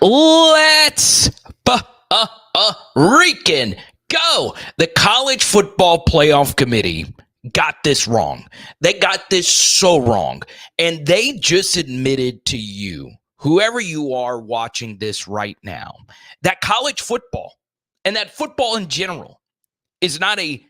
Let's Rican go. The College Football Playoff Committee got this wrong. They got this so wrong. And they just admitted to you, whoever you are watching this right now, that college football and that football in general is not a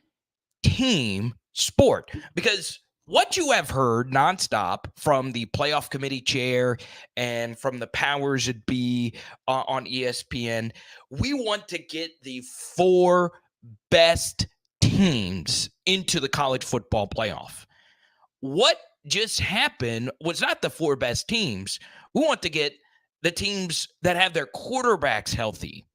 team sport, because what you have heard nonstop from the playoff committee chair and from the powers that be on ESPN, we want to get the four best teams into the college football playoff. What just happened was not the four best teams. We want to get the teams that have their quarterbacks healthy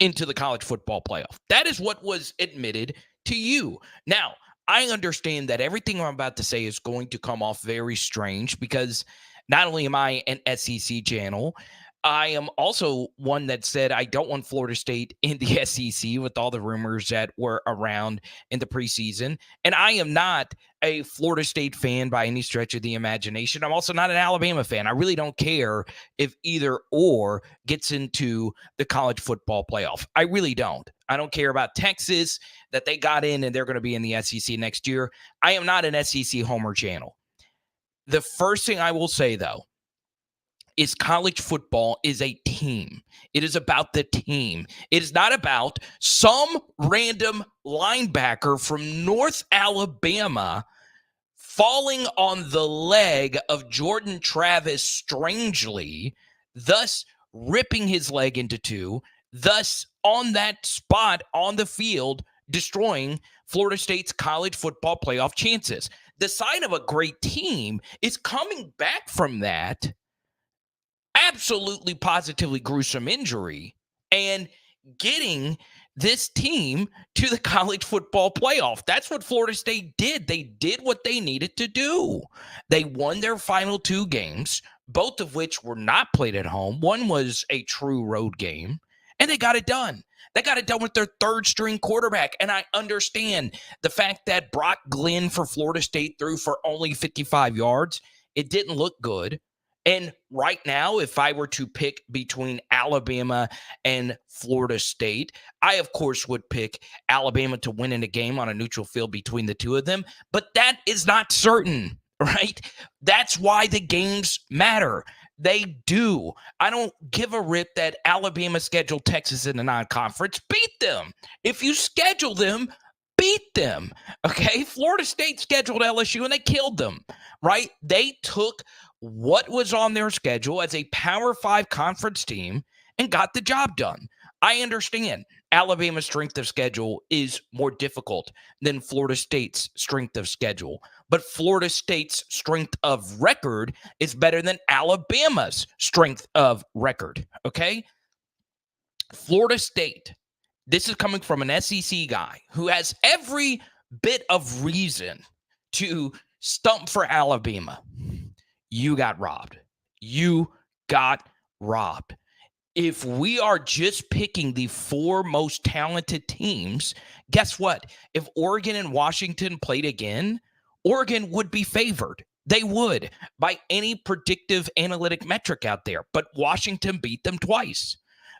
into the college football playoff. That is what was admitted to you. Now, I understand that everything I'm about to say is going to come off very strange, because not only am I an SEC channel, I am also one that said I don't want Florida State in the SEC with all the rumors that were around in the preseason. And I am not a Florida State fan by any stretch of the imagination. I'm also not an Alabama fan. I really don't care if either or gets into the college football playoff. I really don't. I don't care about Texas, that they got in and they're going to be in the SEC next year. I am not an SEC homer channel. The first thing I will say, though, is college football is a team. It is about the team. It is not about some random linebacker from North Alabama falling on the leg of Jordan Travis strangely, thus ripping his leg into two, thus on that spot on the field, destroying Florida State's college football playoff chances. The sign of a great team is coming back from that absolutely positively gruesome injury and getting this team to the college football playoff. That's what Florida State did. They did what they needed to do. They won their final two games, both of which were not played at home. One was a true road game, and they got it done. They got it done with their third string quarterback. And I understand the fact that Brock Glenn for Florida State threw for only 55 yards. It didn't look good. And right now, if I were to pick between Alabama and Florida State, I, of course, would pick Alabama to win in a game on a neutral field between the two of them. But that is not certain, right? That's why the games matter. They do. I don't give a rip that Alabama scheduled Texas in the non-conference. Beat them. If you schedule them, beat them. Okay? Florida State scheduled LSU and they killed them, right? They took what was on their schedule as a Power 5 conference team and got the job done. I understand Alabama's strength of schedule is more difficult than Florida State's strength of schedule, but Florida State's strength of record is better than Alabama's strength of record, okay? Florida State, this is coming from an SEC guy who has every bit of reason to stump for Alabama. You got robbed. You got robbed. If we are just picking the four most talented teams, guess what? If Oregon and Washington played again, Oregon would be favored. They would by any predictive analytic metric out there. But Washington beat them twice.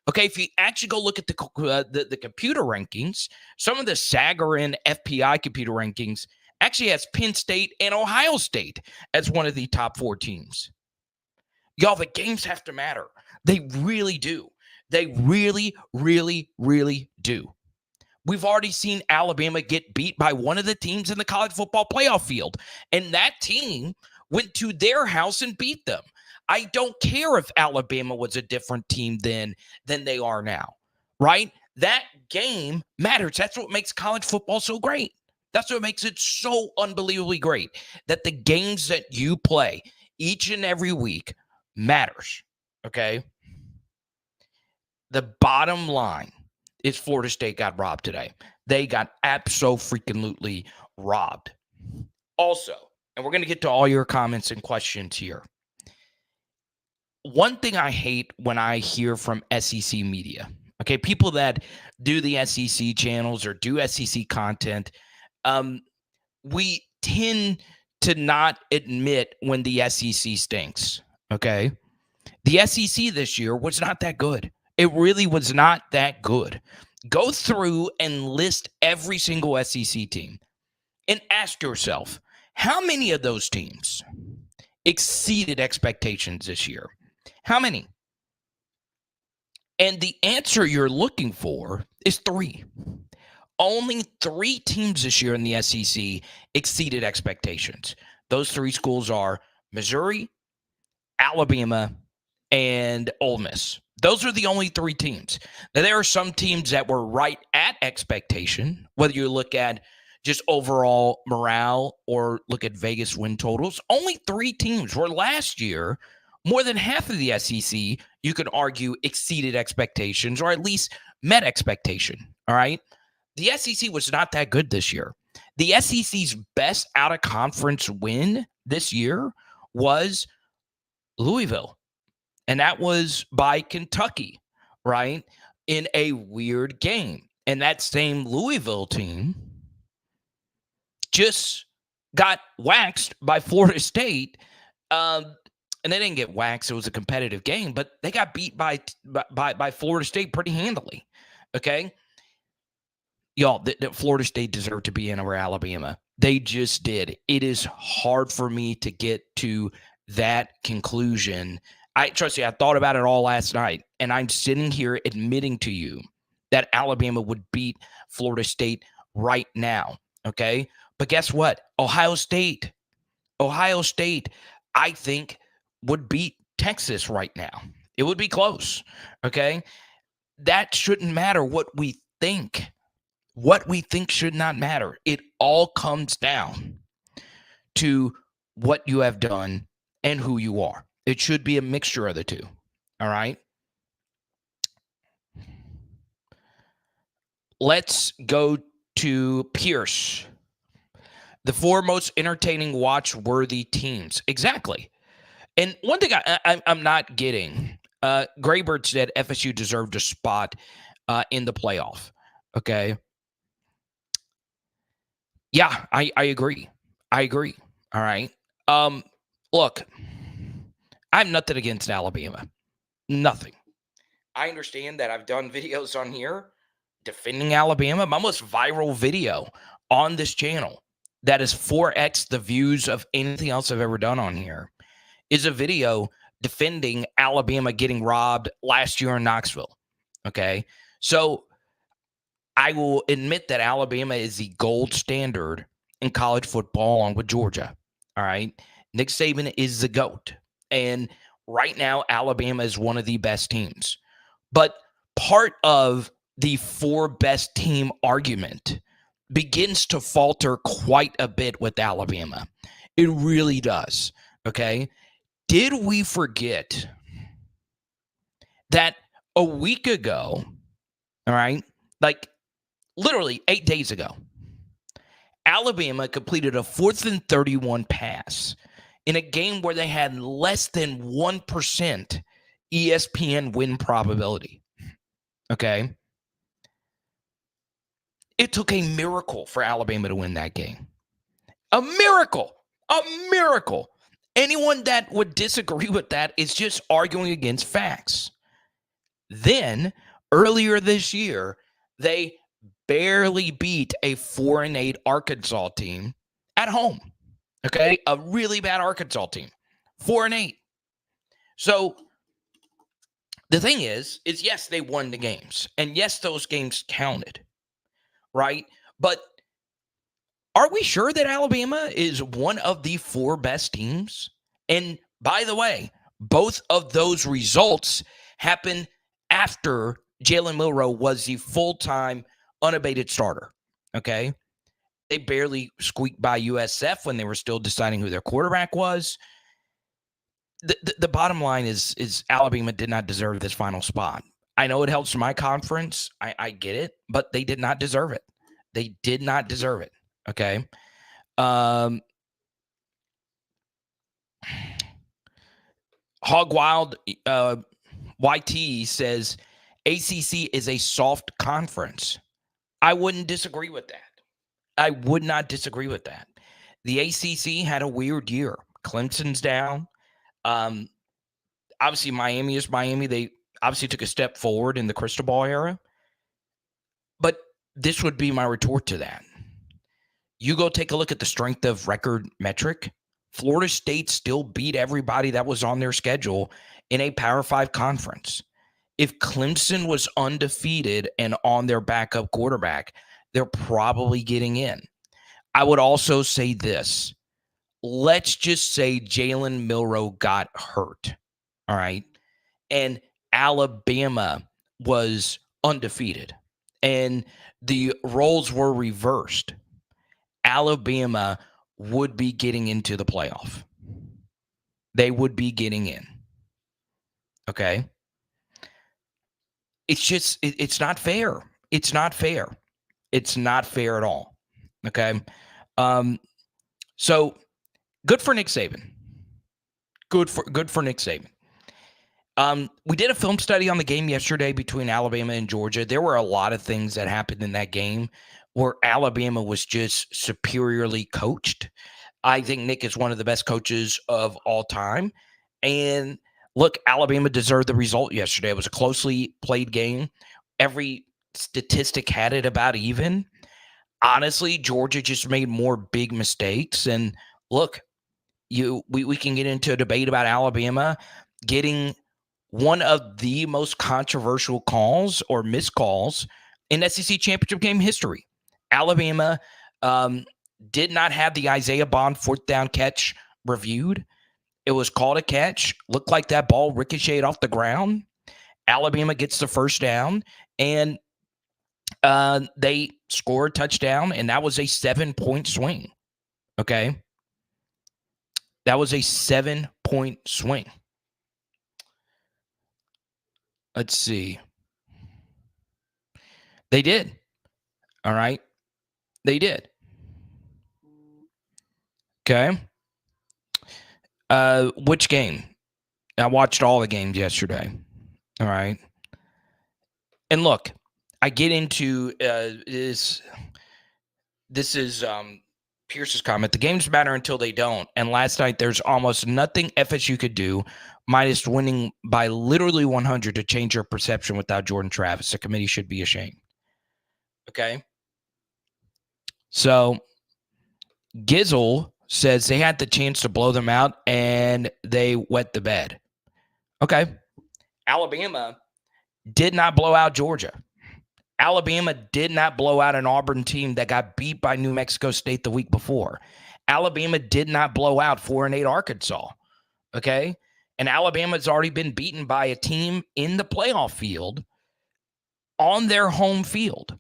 Okay, if you actually go look at the computer rankings, some of the Sagarin FPI computer rankings actually has Penn State and Ohio State as one of the top four teams. Y'all, the games have to matter. They really do. They really, really, really do. We've already seen Alabama get beat by one of the teams in the college football playoff field, and that team went to their house and beat them. I don't care if Alabama was a different team then than they are now, right? That game matters. That's what makes college football so great. That's what makes it so unbelievably great, that the games that you play each and every week matters, okay? The bottom line is Florida State got robbed today. They got abso-freaking-lutely robbed. Also, and we're going to get to all your comments and questions here. One thing I hate when I hear from SEC media, okay, people that do the SEC channels or do SEC content, we tend to not admit when the SEC stinks, okay? The SEC this year was not that good. It really was not that good. Go through and list every single SEC team and ask yourself, how many of those teams exceeded expectations this year? How many? And the answer you're looking for is 3. Only 3 teams this year in the SEC exceeded expectations. Those 3 schools are Missouri, Alabama, and Ole Miss. Those are the only 3 teams. Now, there are some teams that were right at expectation, whether you look at just overall morale or look at Vegas win totals. Only 3 teams were last year. More than half of the SEC, you could argue, exceeded expectations or at least met expectation. All right. The SEC was not that good this year. The SEC's best out-of-conference win this year was Louisville, and that was by Kentucky, right, in a weird game. And that same Louisville team just got waxed by Florida State. And they didn't get waxed. It was a competitive game, but they got beat by Florida State pretty handily, okay? Y'all, Florida State deserved to be in over Alabama. They just did. It is hard for me to get to that conclusion. Trust me, I thought about it all last night, and I'm sitting here admitting to you that Alabama would beat Florida State right now, okay? But guess what? Ohio State, I think, would beat Texas right now. It would be close, okay? That shouldn't matter what we think. What we think should not matter. It all comes down to what you have done and who you are. It should be a mixture of the two, all right? Let's go to Pierce. The 4 most entertaining watch-worthy teams. Exactly. And one thing I'm not getting, Graybird said FSU deserved a spot in the playoff. Okay. Yeah, I agree. All right. Look, I have nothing against Alabama. Nothing. I understand that I've done videos on here defending Alabama. My most viral video on this channel that is 4x the views of anything else I've ever done on here is a video defending Alabama getting robbed last year in Knoxville. Okay. So I will admit that Alabama is the gold standard in college football along with Georgia. All right. Nick Saban is the GOAT. And right now, Alabama is one of the best teams. But part of the 4 best team argument begins to falter quite a bit with Alabama. It really does. Okay. Did we forget that a week ago, all right, like literally 8 days ago, Alabama completed a 4th and 31 pass in a game where they had less than 1% ESPN win probability. Okay. It took a miracle for Alabama to win that game. A miracle. Anyone that would disagree with that is just arguing against facts. Then, earlier this year, they barely beat a 4-8 Arkansas team at home. Okay? A really bad Arkansas team. 4-8. So, the thing is yes, they won the games. And yes, those games counted. Right? But are we sure that Alabama is one of the 4 best teams? And by the way, both of those results happened after Jalen Milroe was the full-time unabated starter. Okay. They barely squeaked by USF when they were still deciding who their quarterback was. The bottom line is Alabama did not deserve this final spot. I know it helps my conference. I get it, but they did not deserve it. They did not deserve it. Okay. Hog Wild YT says ACC is a soft conference. I wouldn't disagree with that. I would not disagree with that. The ACC had a weird year. Clemson's down. I obviously Miami is Miami. They obviously took a step forward in the crystal ball era. But this would be my retort to that. You go take a look at the strength of record metric. Florida State still beat everybody that was on their schedule in a Power 5 conference. If Clemson was undefeated and on their backup quarterback, they're probably getting in. I would also say this. Let's just say Jalen Milroe got hurt, all right? And Alabama was undefeated, and the roles were reversed. Alabama would be getting into the playoff. They would be getting in. Okay? It's just, it's not fair. It's not fair. It's not fair at all. Okay? So good for Nick Saban. Good for Nick Saban. We did a film study on the game yesterday between Alabama and Georgia. There were a lot of things that happened in that game where Alabama was just superiorly coached. I think Nick is one of the best coaches of all time. And look, Alabama deserved the result yesterday. It was a closely played game. Every statistic had it about even. Honestly, Georgia just made more big mistakes. And look, we can get into a debate about Alabama getting one of the most controversial calls or missed calls in SEC championship game history. Alabama did not have the Isaiah Bond fourth down catch reviewed. It was called a catch. Looked like that ball ricocheted off the ground. Alabama gets the first down, and they score a touchdown, and that was a 7-point swing. Okay? That was a 7-point swing. Let's see. They did. All right. They did. Okay. Which game? I watched all the games yesterday. All right. And look, I get into this is Pierce's comment. The games matter until they don't. And last night, there's almost nothing FSU could do, minus winning by literally 100 to change your perception without Jordan Travis. The committee should be ashamed. Okay? So, Gizzle says they had the chance to blow them out, and they wet the bed. Okay. Alabama did not blow out Georgia. Alabama did not blow out an Auburn team that got beat by New Mexico State the week before. Alabama did not blow out 4-8 Arkansas. Okay? And Alabama's already been beaten by a team in the playoff field on their home field.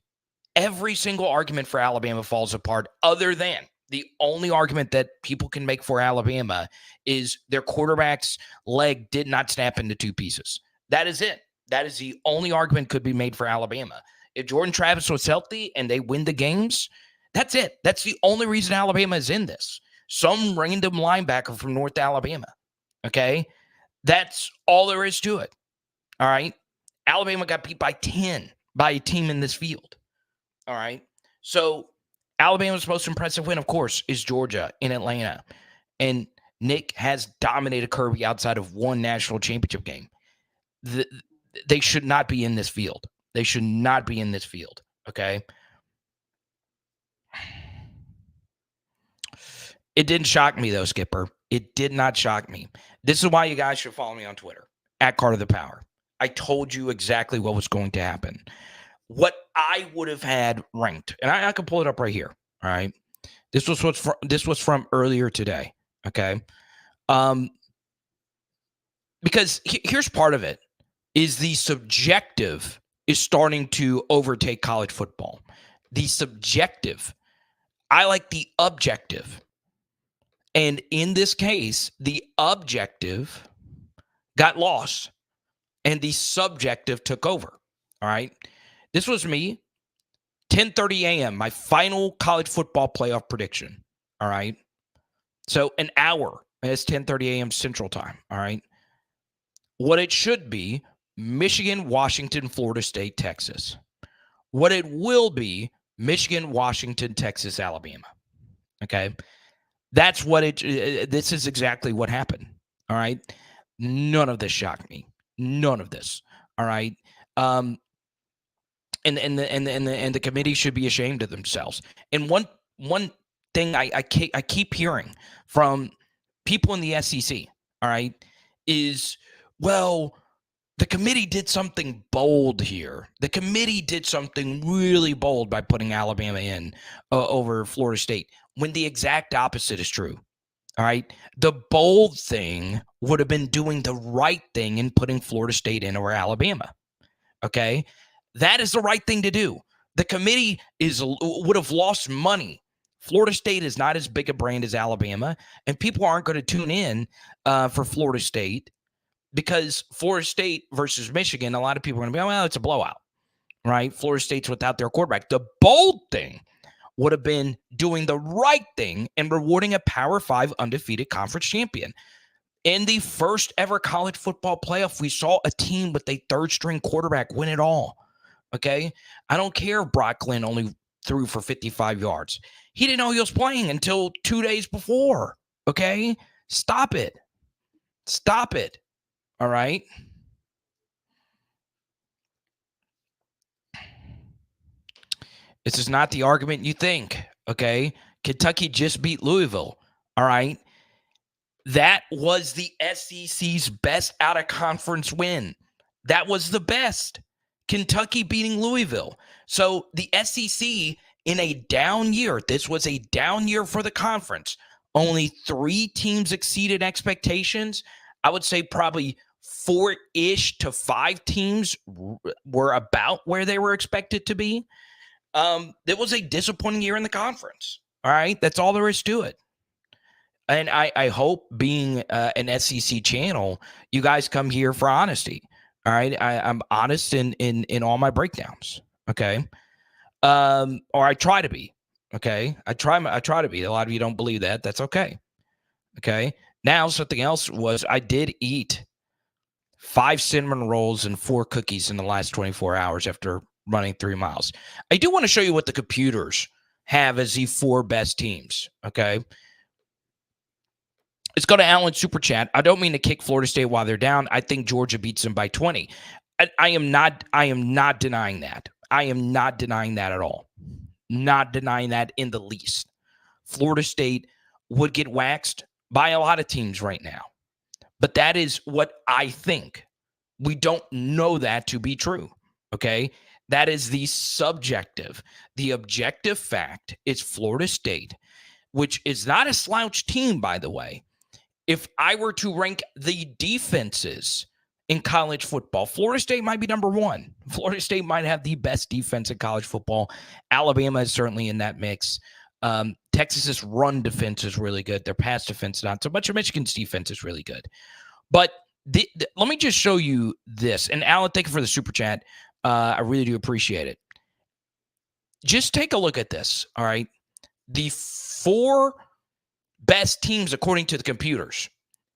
Every single argument for Alabama falls apart, other than the only argument that people can make for Alabama is their quarterback's leg did not snap into two pieces. That is it. That is the only argument could be made for Alabama. If Jordan Travis was healthy and they win the games, that's it. That's the only reason Alabama is in this. Some random linebacker from North Alabama. Okay? That's all there is to it. All right? Alabama got beat by 10 by a team in this field. All right? So Alabama's most impressive win, of course, is Georgia in Atlanta. And Nick has dominated Kirby outside of one national championship game. They should not be in this field. They should not be in this field, okay? It didn't shock me, though, Skipper. It did not shock me. This is why you guys should follow me on Twitter, at Carter the Power. I told you exactly what was going to happen. What I would have had ranked, and I can pull it up right here, all right? This was from earlier today, okay? Because here's part of it, is the subjective is starting to overtake college football. The subjective. I like the objective. And in this case, the objective got lost and the subjective took over. All right. This was me, 10:30 a.m., my final college football playoff prediction. All right. So an hour. It's 10:30 a.m. Central Time. All right. What it should be, Michigan, Washington, Florida State, Texas. What it will be, Michigan, Washington, Texas, Alabama. Okay? That's what this is exactly what happened. All right? None of this shocked me. None of this. All right. Um, and the committee should be ashamed of themselves. And one thing I keep hearing from people in the SEC, all right, is, well, the committee did something bold here. The committee did something really bold by putting Alabama in over Florida State, when the exact opposite is true. All right. The bold thing would have been doing the right thing and putting Florida State in over Alabama. Okay. That is the right thing to do. The committee would have lost money. Florida State is not as big a brand as Alabama, and people aren't going to tune in for Florida State, because Florida State versus Michigan, a lot of people are going to be, oh, well, it's a blowout, right? Florida State's without their quarterback. The bold thing would have been doing the right thing and rewarding a Power 5 undefeated conference champion. In the first ever college football playoff, we saw a team with a third-string quarterback win it all. Okay? I don't care if Brock Glenn only threw for 55 yards. He didn't know he was playing until 2 days before. Okay? Stop it. Stop it. All right? This is not the argument you think. Okay? Kentucky just beat Louisville. All right? That was the SEC's best out-of-conference win. That was the best. Kentucky beating Louisville. So the SEC in a down year, this was a down year for the conference. Only 3 teams exceeded expectations. I would say probably 4-ish to 5 teams were about where they were expected to be. It was a disappointing year in the conference. All right, that's all there is to it. And I hope, being an SEC channel, you guys come here for honesty. All right, I'm honest in all my breakdowns. Okay, or I try to be. Okay, I try to be. A lot of you don't believe that. That's okay. Okay. Now something else was, I did eat 5 cinnamon rolls and 4 cookies in the last 24 hours after running 3 miles. I do want to show you what the computers have as the 4 best teams. Okay. Let's go to Alan Super Chat. I don't mean to kick Florida State while they're down. I think Georgia beats them by 20. I am not denying that. I am not denying that at all. Not denying that in the least. Florida State would get waxed by a lot of teams right now. But that is what I think. We don't know that to be true. Okay? That is the subjective. The objective fact is Florida State, which is not a slouch team, by the way. If I were to rank the defenses in college football, Florida State might be number 1. Florida State might have the best defense in college football. Alabama is certainly in that mix. Texas's run defense is really good. Their pass defense, not so much. Michigan's defense is really good. But let me just show you this. And Alan, thank you for the super chat. I really do appreciate it. Just take a look at this, all right? The 4 best teams according to the computers: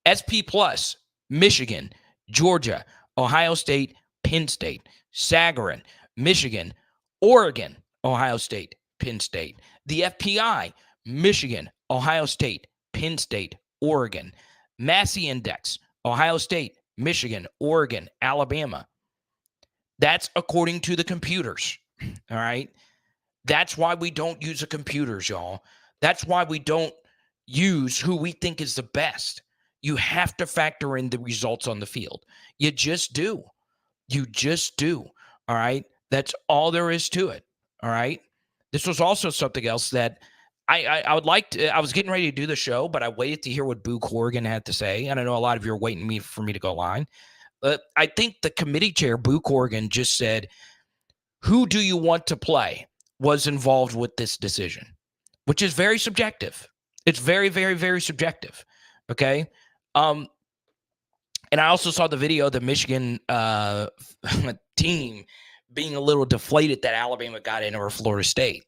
SP Plus, Michigan, Georgia, Ohio State, Penn State, Sagarin, Michigan, Oregon, Ohio State, Penn State. The FPI, Michigan, Ohio State, Penn State, Oregon. Massey Index, Ohio State, Michigan, Oregon, Alabama. That's according to the computers, all right? That's why we don't use the computers, y'all. That's why we don't use who we think is the best. You have to factor in the results on the field. You just do. You just do. All right. That's all there is to it. All right. This was also something else that I would like to. I was getting ready to do the show, but I waited to hear what Boo Corrigan had to say. And I know a lot of you are waiting for me to go line. I think the committee chair, Boo Corrigan, just said, "Who do you want to play?" was involved with this decision, which is very subjective. It's very, very, very subjective. Okay. And I also saw the video of the Michigan team being a little deflated that Alabama got in over Florida State.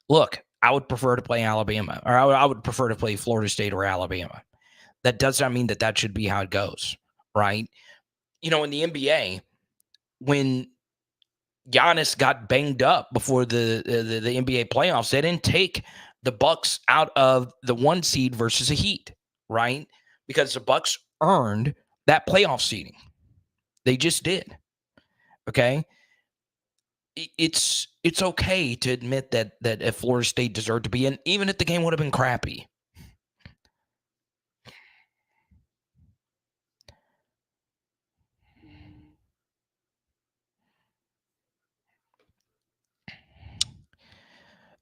Look, I would prefer to play Alabama, or I would prefer to play Florida State or Alabama. That does not mean that should be how it goes, right? You know, in the NBA, when Giannis got banged up before the NBA playoffs, they didn't take the Bucks out of the 1 seed versus a Heat, right? Because the Bucks earned that playoff seeding. They just did. Okay? It's okay to admit that if Florida State deserved to be in, even if the game would have been crappy.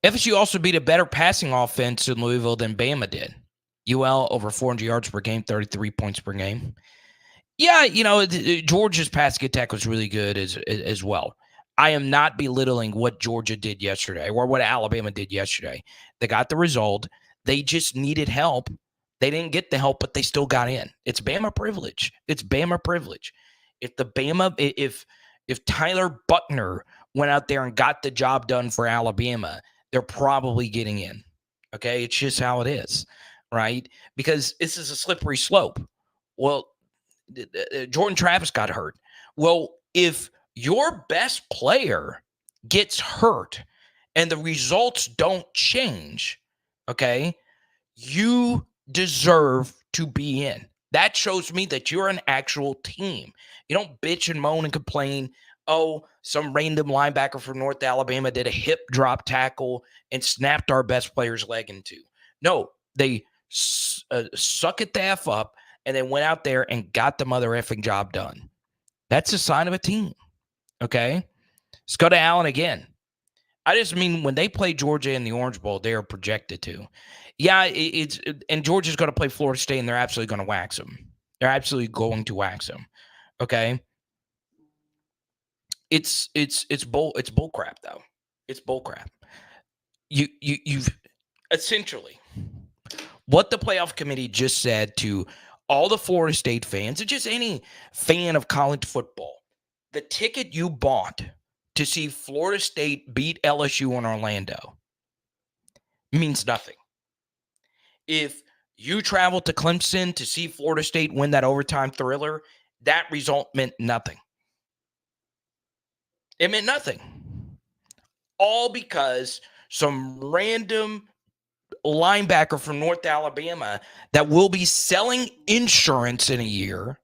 FSU also beat a better passing offense in Louisville than Bama did. UL over 400 yards per game, 33 points per game. Yeah, Georgia's passing attack was really good as well. I am not belittling what Georgia did yesterday or what Alabama did yesterday. They got the result. They just needed help. They didn't get the help, but they still got in. It's Bama privilege. It's Bama privilege. If Tyler Buckner went out there and got the job done for Alabama, they're probably getting in. Okay, it's just how it is, right? Because this is a slippery slope. Well, Jordan Travis got hurt. Well, if your best player gets hurt and the results don't change, okay, you deserve to be in. That shows me that you're an actual team. You don't bitch and moan and complain, oh, some random linebacker from North Alabama did a hip drop tackle and snapped our best player's leg in two. No, they suck it the F up and then went out there and got the mother effing job done. That's a sign of a team, okay? Let's go to Allen again. I just mean when they play Georgia in the Orange Bowl, they are projected to. Yeah, and Georgia's going to play Florida State, and they're absolutely going to wax them. They're absolutely going to wax them, okay? It's bull crap though. It's bull crap. You've essentially what the playoff committee just said to all the Florida State fans, and just any fan of college football, the ticket you bought to see Florida State beat LSU in Orlando means nothing. If you traveled to Clemson to see Florida State win that overtime thriller, that result meant nothing. It meant nothing. All because some random linebacker from North Alabama that will be selling insurance in a year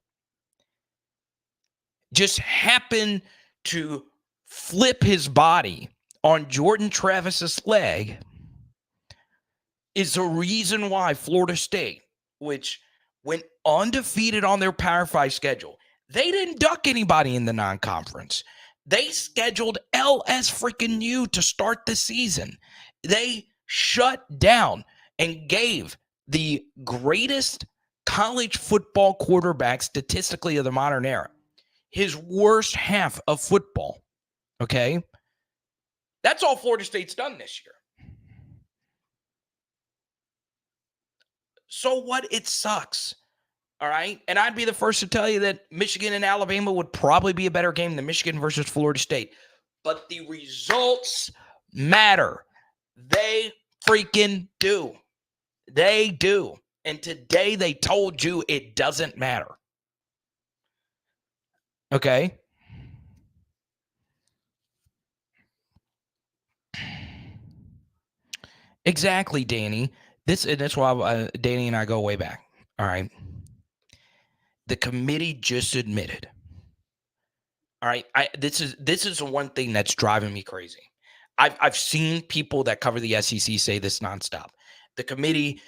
just happened to flip his body on Jordan Travis's leg is the reason why Florida State, which went undefeated on their Power 5 schedule, they didn't duck anybody in the non-conference. They scheduled LS freaking U to start the season. They shut down and gave the greatest college football quarterback statistically of the modern era his worst half of football. Okay? That's all Florida State's done this year. So what? It sucks. All right? And I'd be the first to tell you that Michigan and Alabama would probably be a better game than Michigan versus Florida State. But the results matter. They freaking do. They do. And today they told you it doesn't matter. Okay? Exactly, Danny. That's why Danny and I go way back. All right. The committee just admitted. All right. This is the one thing that's driving me crazy. I've seen people that cover the SEC say this nonstop. The committee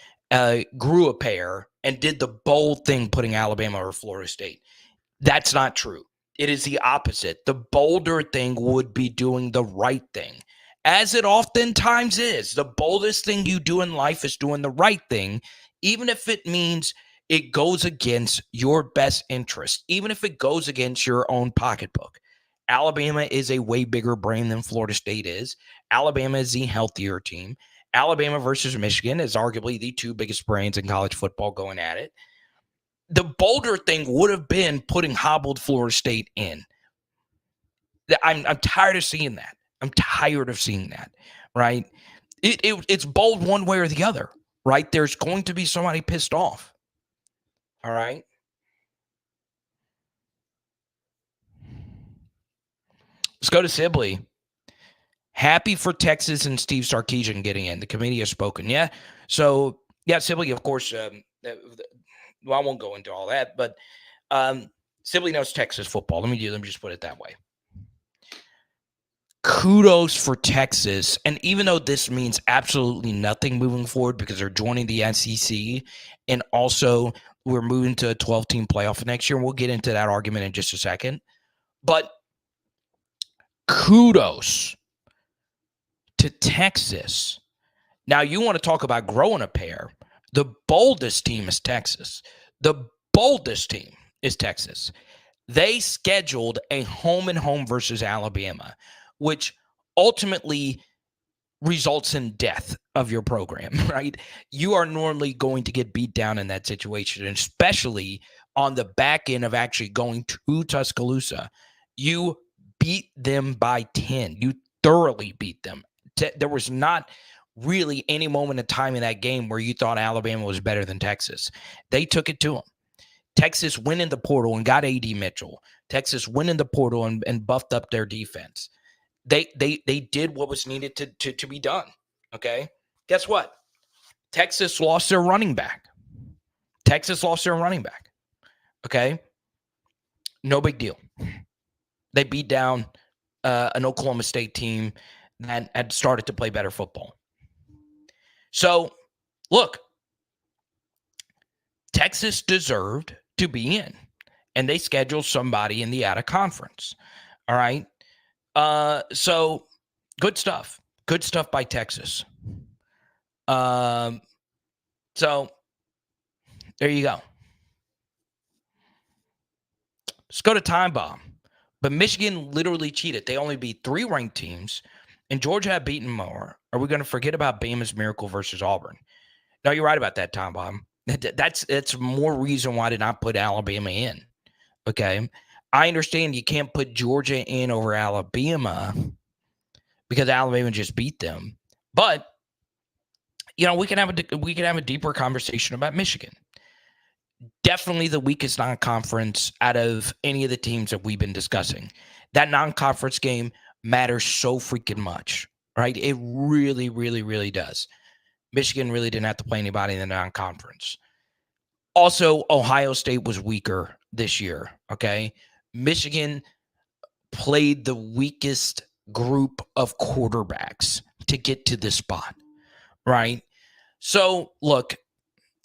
grew a pair and did the bold thing, putting Alabama over Florida State. That's not true. It is the opposite. The bolder thing would be doing the right thing, as it oftentimes is. The boldest thing you do in life is doing the right thing, even if it means it goes against your best interest, even if it goes against your own pocketbook. Alabama is a way bigger brain than Florida State is. Alabama is the healthier team. Alabama versus Michigan is arguably the two biggest brains in college football going at it. The bolder thing would have been putting hobbled Florida State in. I'm tired of seeing that. I'm tired of seeing that, right? It's bold one way or the other, right? There's going to be somebody pissed off, all right? Let's go to Sibley. Happy for Texas and Steve Sarkisian getting in. The committee has spoken. Yeah. So, yeah, Sibley, of course, well, I won't go into all that, but Sibley knows Texas football. Let me just put it that way. Kudos for Texas. And even though this means absolutely nothing moving forward because they're joining the SEC and also we're moving to a 12-team playoff next year, and we'll get into that argument in just a second. But kudos to Texas. Now, you want to talk about growing a pair. The boldest team is Texas. The boldest team is Texas. They scheduled a home-and-home versus Alabama, which ultimately results in death of your program, right? You are normally going to get beat down in that situation, and especially on the back end of actually going to Tuscaloosa. You beat them by 10. You thoroughly beat them. There was not really any moment of time in that game where you thought Alabama was better than Texas. They took it to them. Texas went in the portal and got A.D. Mitchell. Texas went in the portal and buffed up their defense. They did what was needed to be done, okay? Guess what? Texas lost their running back. Okay? No big deal. They beat down an Oklahoma State team that had started to play better football. So, look, Texas deserved to be in, and they scheduled somebody in the out-of-conference, all right? So, good stuff. Good stuff by Texas. So, there you go. Let's go to Time Bomb. But Michigan literally cheated. They only beat 3 ranked teams, and Georgia had beaten more. Are we going to forget about Bama's miracle versus Auburn? No, you're right about that, Time Bomb. That's more reason why I did not put Alabama in. Okay, I understand you can't put Georgia in over Alabama because Alabama just beat them, but you know we can have a deeper conversation about Michigan. Definitely the weakest non-conference out of any of the teams that we've been discussing. That non-conference game matters so freaking much, right? It really, really, really does. Michigan really didn't have to play anybody in the non-conference. Also, Ohio State was weaker this year, okay? Michigan played the weakest group of quarterbacks to get to this spot, right? So, look,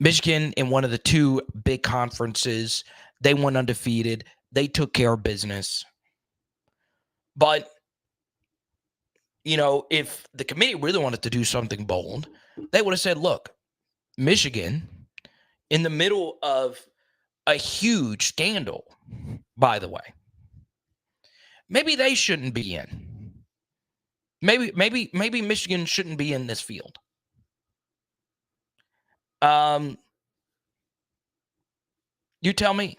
Michigan in one of the 2 big conferences, they went undefeated. They took care of business. But, you know, if the committee really wanted to do something bold, they would have said, look, Michigan, in the middle of a huge scandal, by the way, maybe they shouldn't be in. Maybe Michigan shouldn't be in this field. You tell me.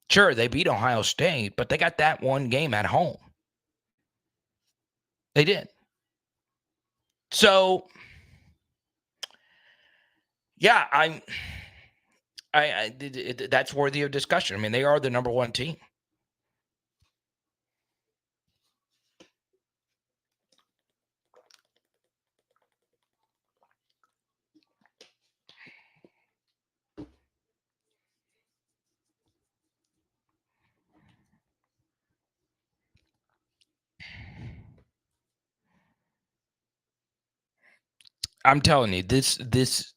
Sure, they beat Ohio State, but they got that one game at home. They did. So, yeah, that's worthy of discussion. I mean, they are the number 1 team. I'm telling you, this is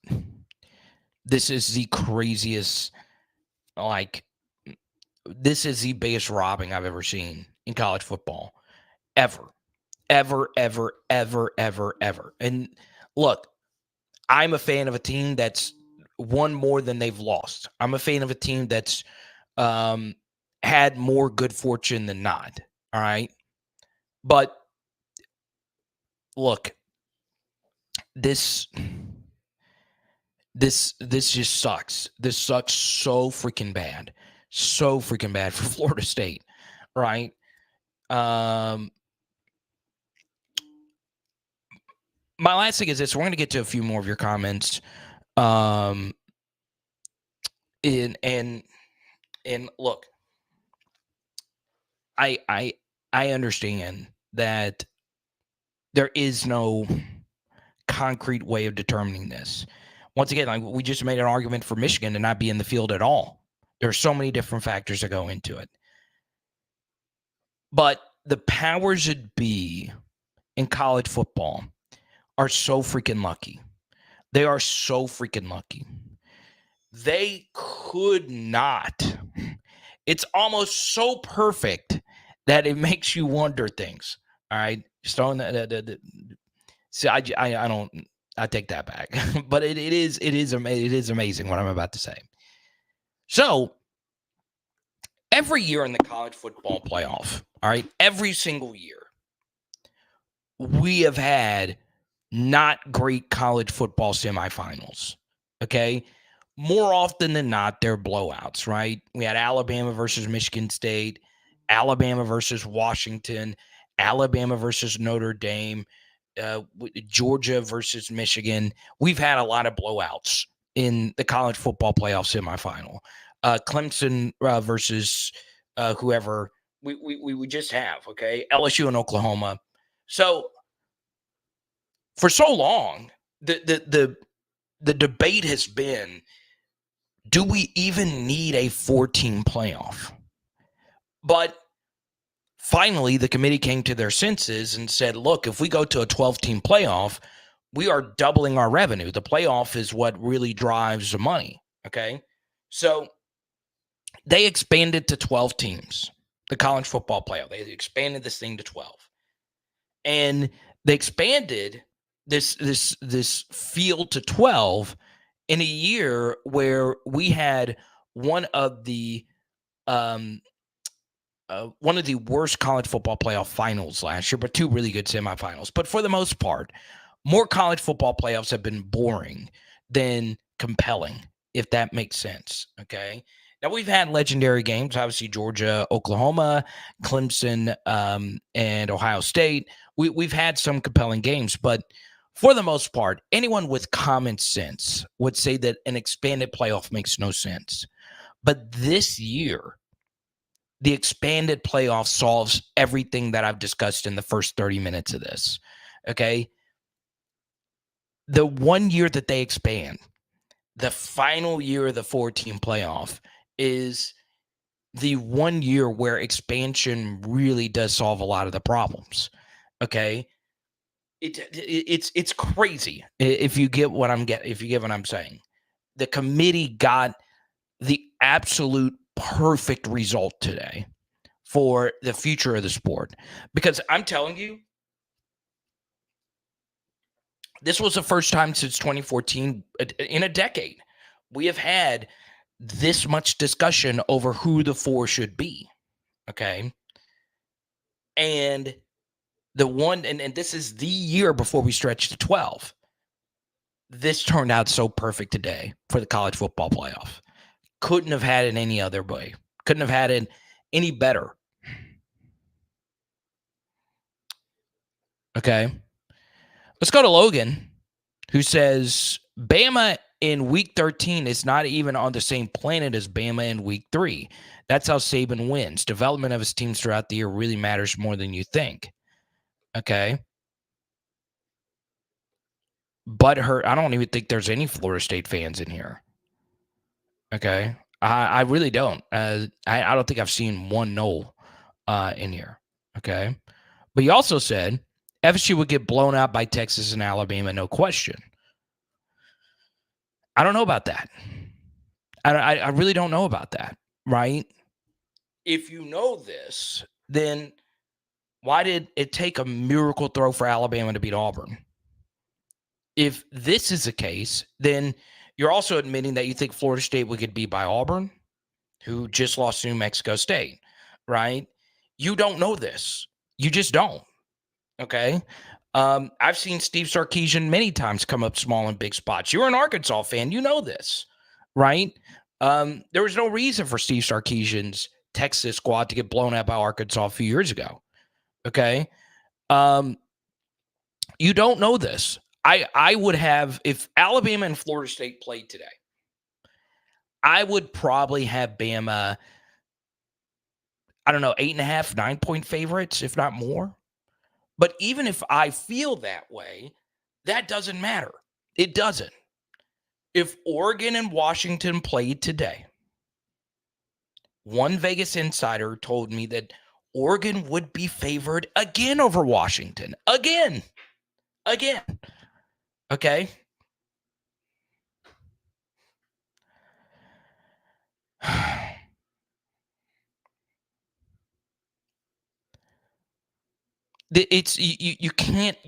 the craziest, like, this is the biggest robbing I've ever seen in college football. Ever. And look, I'm a fan of a team that's won more than they've lost. I'm a fan of a team that's had more good fortune than not. All right. But look, this just sucks. This sucks so freaking bad. So freaking bad for Florida State. Right. My last thing is this. We're going to get to a few more of your comments. And look, I understand that there is no concrete way of determining this. Once again, like we just made an argument for Michigan to not be in the field at all. There's so many different factors that go into it. But the powers that be in college football are so freaking lucky. They are so freaking lucky. They could not. It's almost so perfect that it makes you wonder things. All right. Just throwing see, I don't, I take that back, but it is amazing what I'm about to say. So every year in the college football playoff, all right, every single year, we have had not great college football semifinals. Okay. More often than not, they're blowouts, right? We had Alabama versus Michigan State, Alabama versus Washington, Alabama versus Notre Dame, Georgia versus Michigan. We've had a lot of blowouts in the college football playoff semifinal. Clemson versus whoever we just have, okay? LSU and Oklahoma. So for so long, the debate has been, do we even need a 4-team playoff? But finally, the committee came to their senses and said, look, if we go to a 12-team playoff, we are doubling our revenue. The playoff is what really drives the money, okay? So they expanded to 12 teams, the college football playoff. They expanded this thing to 12. And they expanded this field to 12 in a year where we had one of the worst college football playoff finals last year, but two really good semifinals. But for the most part, more college football playoffs have been boring than compelling, if that makes sense. Okay. Now we've had legendary games, obviously Georgia, Oklahoma, Clemson, and Ohio State. We've had some compelling games, but for the most part, anyone with common sense would say that an expanded playoff makes no sense. But this year, the expanded playoff solves everything that I've discussed in the first 30 minutes of this. Okay. The 1 year that they expand, the final year of the 4-team playoff, is the 1 year where expansion really does solve a lot of the problems. Okay. It's crazy if you get what I'm saying. The committee got the absolute perfect result today for the future of the sport, because I'm telling you, this was the first time since 2014 in a decade we have had this much discussion over who the 4 should be. Okay. And and this is the year before we stretch to 12. This turned out so perfect today for the college football playoff. Couldn't have had it any other way. Couldn't have had it any better. Okay. Let's go to Logan, who says Bama in week 13 is not even on the same planet as Bama in week 3. That's how Saban wins. Development of his teams throughout the year really matters more than you think. Okay. But I don't even think there's any Florida State fans in here. Okay. I really don't. I don't think I've seen one Knoll in here. Okay. But he also said FSU would get blown out by Texas and Alabama, no question. I don't know about that. I really don't know about that, right? If you know this, then why did it take a miracle throw for Alabama to beat Auburn? If this is the case, then you're also admitting that you think Florida State would get beat by Auburn, who just lost to New Mexico State, right? You don't know this. You just don't. Okay. I've seen Steve Sarkisian many times come up small in big spots. You're an Arkansas fan. You know this, right? There was no reason for Steve Sarkisian's Texas squad to get blown out by Arkansas a few years ago. Okay. You don't know this. I would have, if Alabama and Florida State played today, I would probably have Bama, I don't know, 8.5, 9-point favorites, if not more. But even if I feel that way, that doesn't matter. It doesn't. If Oregon and Washington played today, one Vegas insider told me that Oregon would be favored again over Washington. Again. Okay. It's you can't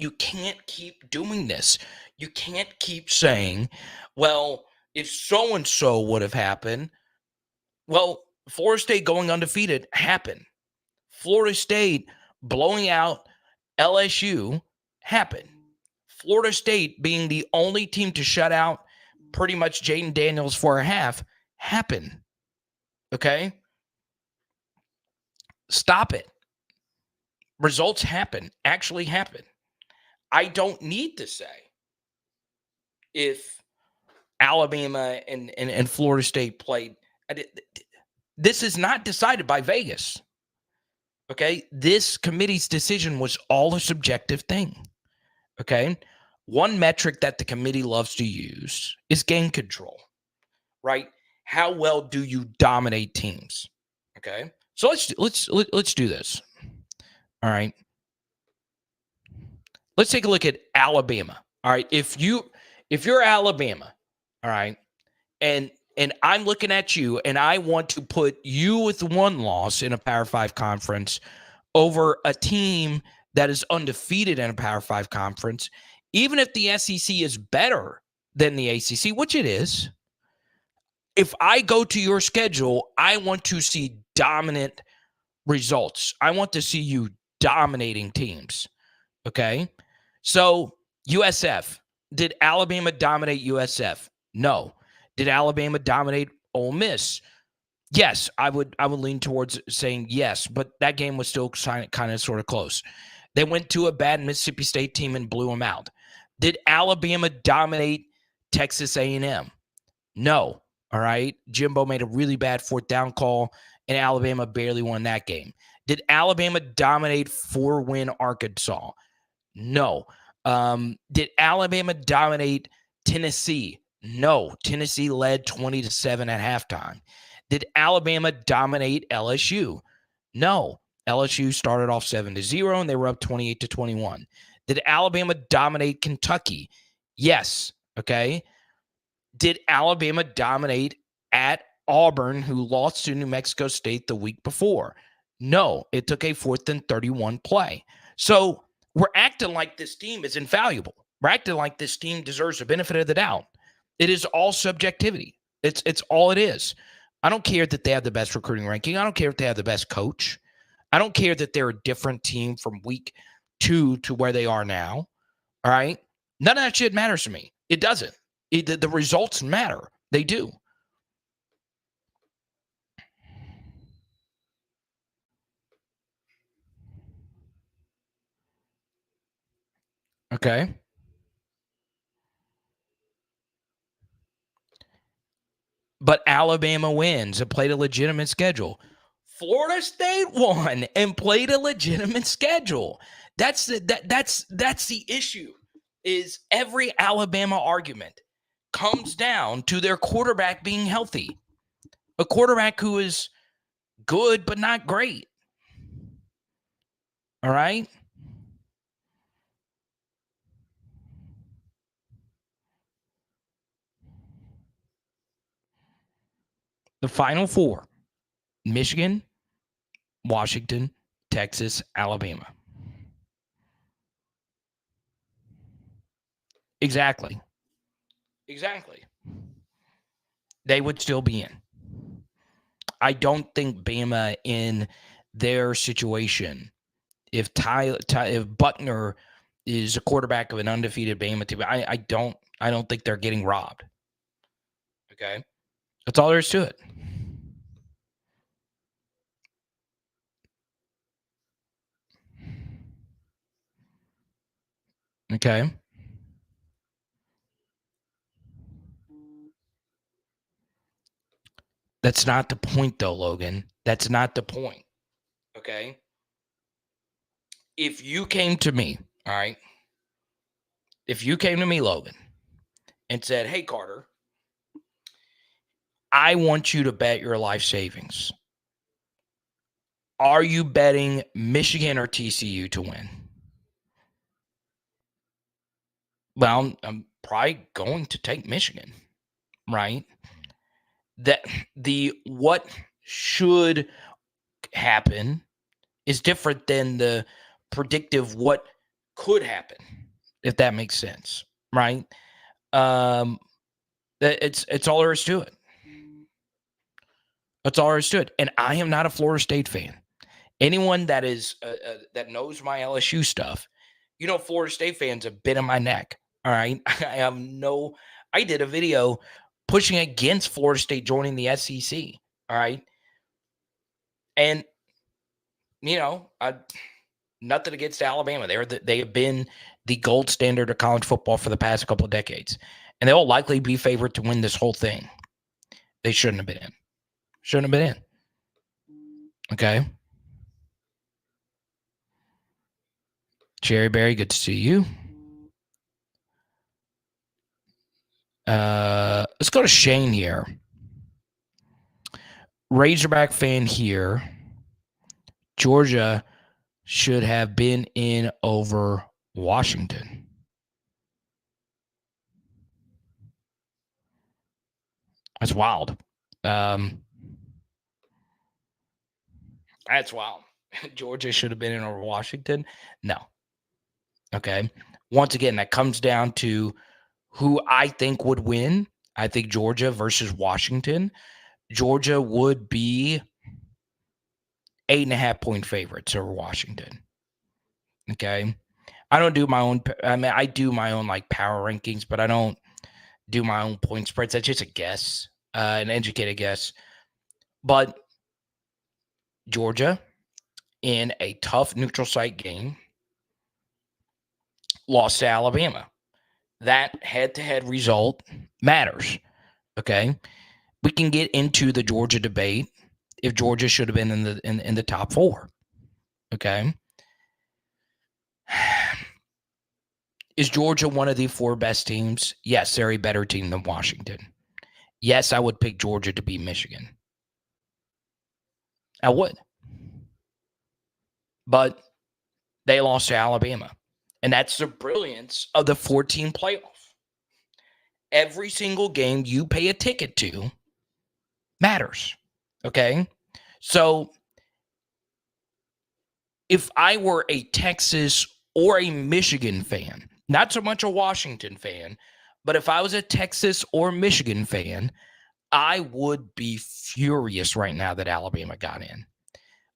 keep doing this. You can't keep saying, well, if so and so would have happened, well, Florida State going undefeated happened. Florida State blowing out LSU happened. Florida State being the only team to shut out pretty much Jaden Daniels for a half happened. Okay? Stop it. Results actually happen. I don't need to say if Alabama and Florida State played. This is not decided by Vegas. Okay? This committee's decision was all a subjective thing. Okay? One metric that the committee loves to use is game control, right? How well do you dominate teams? Okay? So let's do this. All right. Let's take a look at Alabama. All right. If you're Alabama, all right, and I'm looking at you and I want to put you with one loss in a Power 5 conference over a team that is undefeated in a Power 5 conference, even if the SEC is better than the ACC, which it is, if I go to your schedule, I want to see dominant results. I want to see you dominating teams. Okay? So, USF. Did Alabama dominate USF? No. Did Alabama dominate Ole Miss? Yes, I would lean towards saying yes, but that game was still kind of sort of close. They went to a bad Mississippi State team and blew them out. Did Alabama dominate Texas A&M? No. All right. Jimbo made a really bad fourth down call, and Alabama barely won that game. Did Alabama dominate 4-win Arkansas? No. Did Alabama dominate Tennessee? No. Tennessee led 20-7 at halftime. Did Alabama dominate LSU? No. LSU started off 7-0 and they were up 28-21. Did Alabama dominate Kentucky? Yes. Okay. Did Alabama dominate at Auburn, who lost to New Mexico State the week before? No. It took a 4th and 31 play. So we're acting like this team is infallible. We're acting like this team deserves the benefit of the doubt. It is all subjectivity. It's all it is. I don't care that they have the best recruiting ranking. I don't care if they have the best coach. I don't care that they're a different team from week 2 to where they are now. All right? None of that shit matters to me. It doesn't. The results matter. They do. Okay. But Alabama wins and played a legitimate schedule. Florida State won and played a legitimate schedule. That's the issue. Is every Alabama argument comes down to their quarterback being healthy. A quarterback who is good but not great. All right? The Final Four: Michigan, Washington, Texas, Alabama. Exactly. They would still be in. I don't think Bama in their situation, if Buckner is a quarterback of an undefeated Bama team, I don't think they're getting robbed. Okay? That's all there is to it. Okay? That's not the point, though, Logan. That's not the point. Okay? If you came to me, all right? If you came to me, Logan, and said, hey, Carter, I want you to bet your life savings Are you betting Michigan or TCU to win? Well, I'm probably going to take Michigan, right? What should happen is different than the predictive what could happen, if that makes sense, right? It's all there is to it. That's all there is to it. And I am not a Florida State fan. Anyone that is that knows my LSU stuff, Florida State fans have been in my neck. All right, I did a video pushing against Florida State joining the SEC. All right, and nothing against Alabama. They have been the gold standard of college football for the past couple of decades, and they will likely be favored to win this whole thing. They shouldn't have been in. Shouldn't have been in. Okay. Cherry Berry, good to see you. Let's go to Shane here. Razorback fan here. Georgia should have been in over Washington. That's wild. That's wild. Georgia should have been in over Washington. No. Okay. Once again, that comes down to who I think would win. I think Georgia versus Washington. Georgia would be 8.5-point favorites over Washington. Okay. I don't do my own. I mean, I do my own like power rankings, but I don't do my own point spreads. That's just a guess, an educated guess. But Georgia, in a tough neutral site game, lost to Alabama. That head-to-head result matters. Okay, we can get into the Georgia debate if Georgia should have been in the top four. Okay, is Georgia one of the four best teams? Yes, they're a better team than Washington. Yes, I would pick Georgia to beat Michigan. I would. But they lost to Alabama. And that's the brilliance of the 14 playoff. Every single game you pay a ticket to matters. Okay? So if I were a Texas or a Michigan fan, not so much a Washington fan, but if I was a Texas or Michigan fan, I would be furious right now that Alabama got in.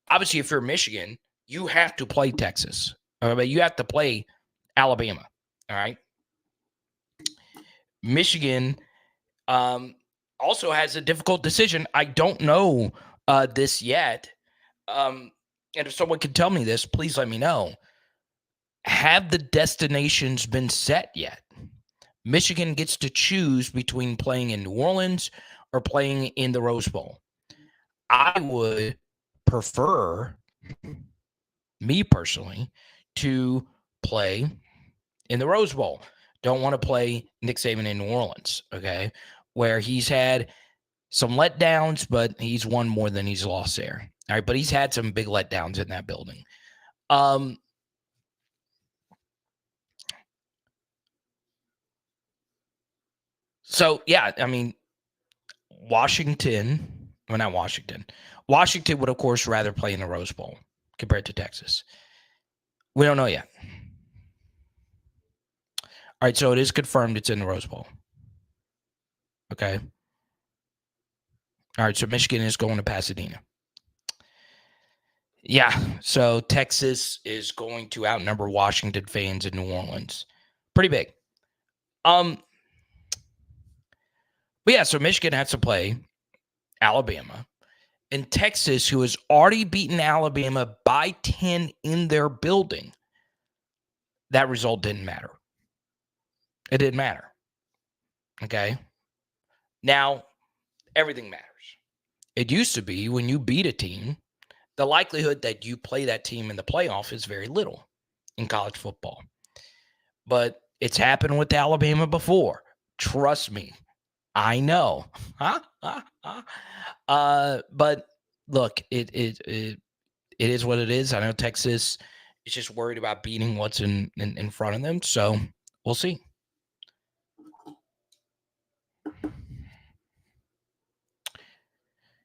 Obviously, if you're Michigan, you have to play Texas. But you have to play Alabama. All right. Michigan also has a difficult decision. I don't know this yet. And if someone can tell me this, please let me know. Have the destinations been set yet? Michigan gets to choose between playing in New Orleans or playing in the Rose Bowl. I would prefer, me personally, to play in the Rose Bowl. Don't want to play Nick Saban in New Orleans, okay, where he's had some letdowns, but he's won more than he's lost there. All right, but he's had some big letdowns in that building. So, yeah, I mean, Washington would, of course, rather play in the Rose Bowl compared to Texas. We don't know yet. All right, so it is confirmed it's in the Rose Bowl. Okay. All right, so Michigan is going to Pasadena. Yeah, so Texas is going to outnumber Washington fans in New Orleans. Pretty big. But yeah, so Michigan has to play Alabama. And Texas, who has already beaten Alabama by 10 in their building, that result didn't matter. It didn't matter. Okay? Now, everything matters. It used to be when you beat a team, the likelihood that you play that team in the playoff is very little in college football. But it's happened with Alabama before. Trust me. I know. But look, it it is what it is. I know Texas is just worried about beating what's in front of them. So we'll see.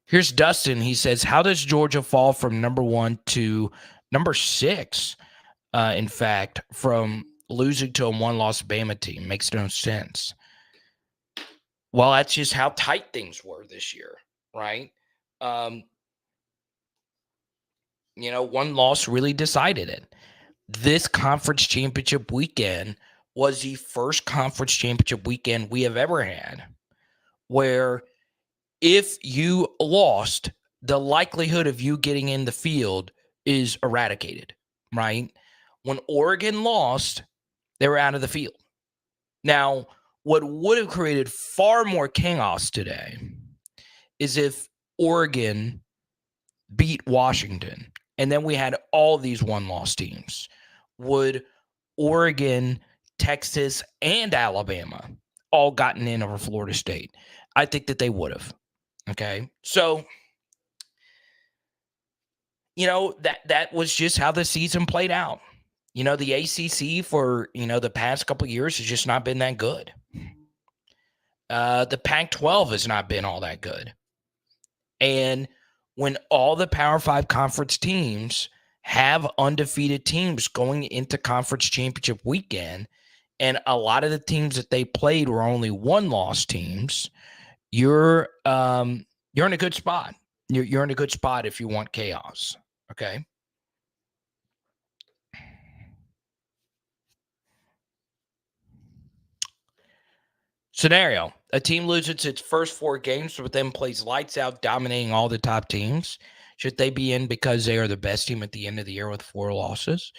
Here's Dustin. He says, how does Georgia fall from number 1 to number 6? In fact, from losing to a one-loss Bama team. Makes no sense. Well, that's just how tight things were this year, right? One loss really decided it. This conference championship weekend was the first conference championship weekend we have ever had where if you lost, the likelihood of you getting in the field is eradicated, right? When Oregon lost, they were out of the field. Now, what would have created far more chaos today is if Oregon beat Washington and then we had all these one-loss teams. Would Oregon, Texas, and Alabama all gotten in over Florida State? I think that they would have. Okay. So, that was just how the season played out. The ACC for, the past couple of years has just not been that good. The Pac-12 has not been all that good. And when all the Power 5 conference teams have undefeated teams going into conference championship weekend, and a lot of the teams that they played were only one-loss teams, you're in a good spot. You're in a good spot if you want chaos. Okay. Scenario: a team loses its first 4 games, but then plays lights out, dominating all the top teams. Should they be in because they are the best team at the end of the year with 4 losses?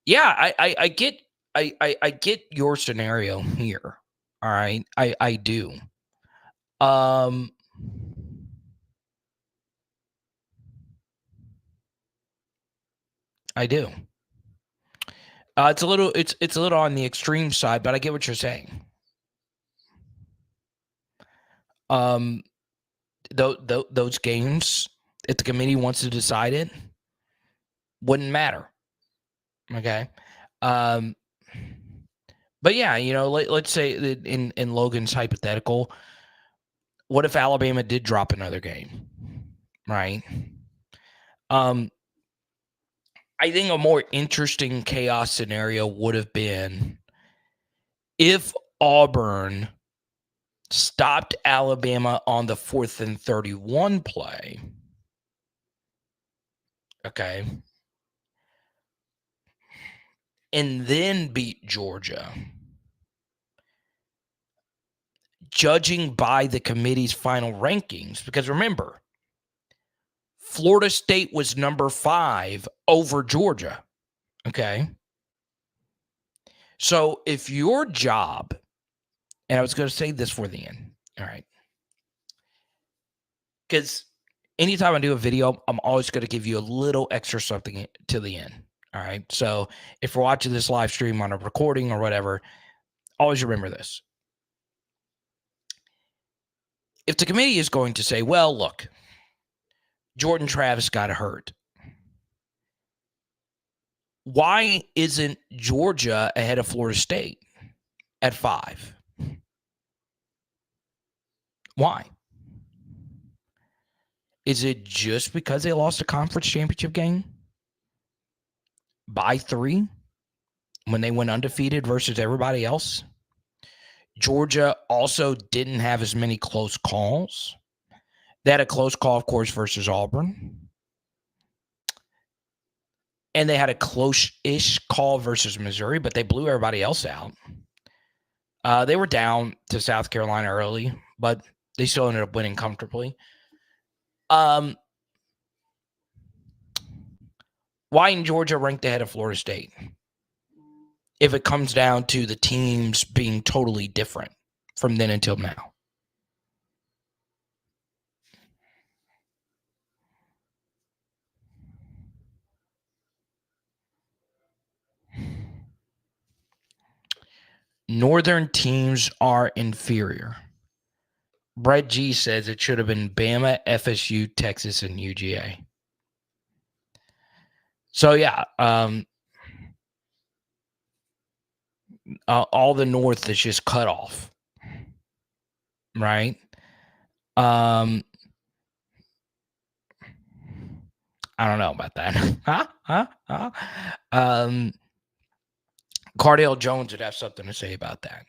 Yeah, I get your scenario here. All right, I do. I do. It's a little on the extreme side, but I get what you're saying. Those games, if the committee wants to decide it, wouldn't matter. Okay. But yeah, let's say that in Logan's hypothetical, what if Alabama did drop another game? Right. I think a more interesting chaos scenario would have been if Auburn stopped Alabama on the 4th and 31 play. Okay. And then beat Georgia. Judging by the committee's final rankings, because remember, Florida State was number 5 over Georgia. Okay. So if your job, and I was going to say this for the end. All right. Because anytime I do a video, I'm always going to give you a little extra something to the end. All right. So if you're watching this live stream on a recording or whatever, always remember this. If the committee is going to say, well, look, Jordan Travis got hurt, why isn't Georgia ahead of Florida State at 5? Why? Is it just because they lost a conference championship game by 3 when they went undefeated versus everybody else? Georgia also didn't have as many close calls. They had a close call, of course, versus Auburn. And they had a close-ish call versus Missouri, but they blew everybody else out. They were down to South Carolina early, but they still ended up winning comfortably. Why in Georgia ranked ahead of Florida State? If it comes down to the teams being totally different from then until now. Northern teams are inferior. Brett G says it should have been Bama, FSU, Texas, and UGA. So yeah, all the North is just cut off, right? Um, I don't know about that. Um, Cardale Jones would have something to say about that.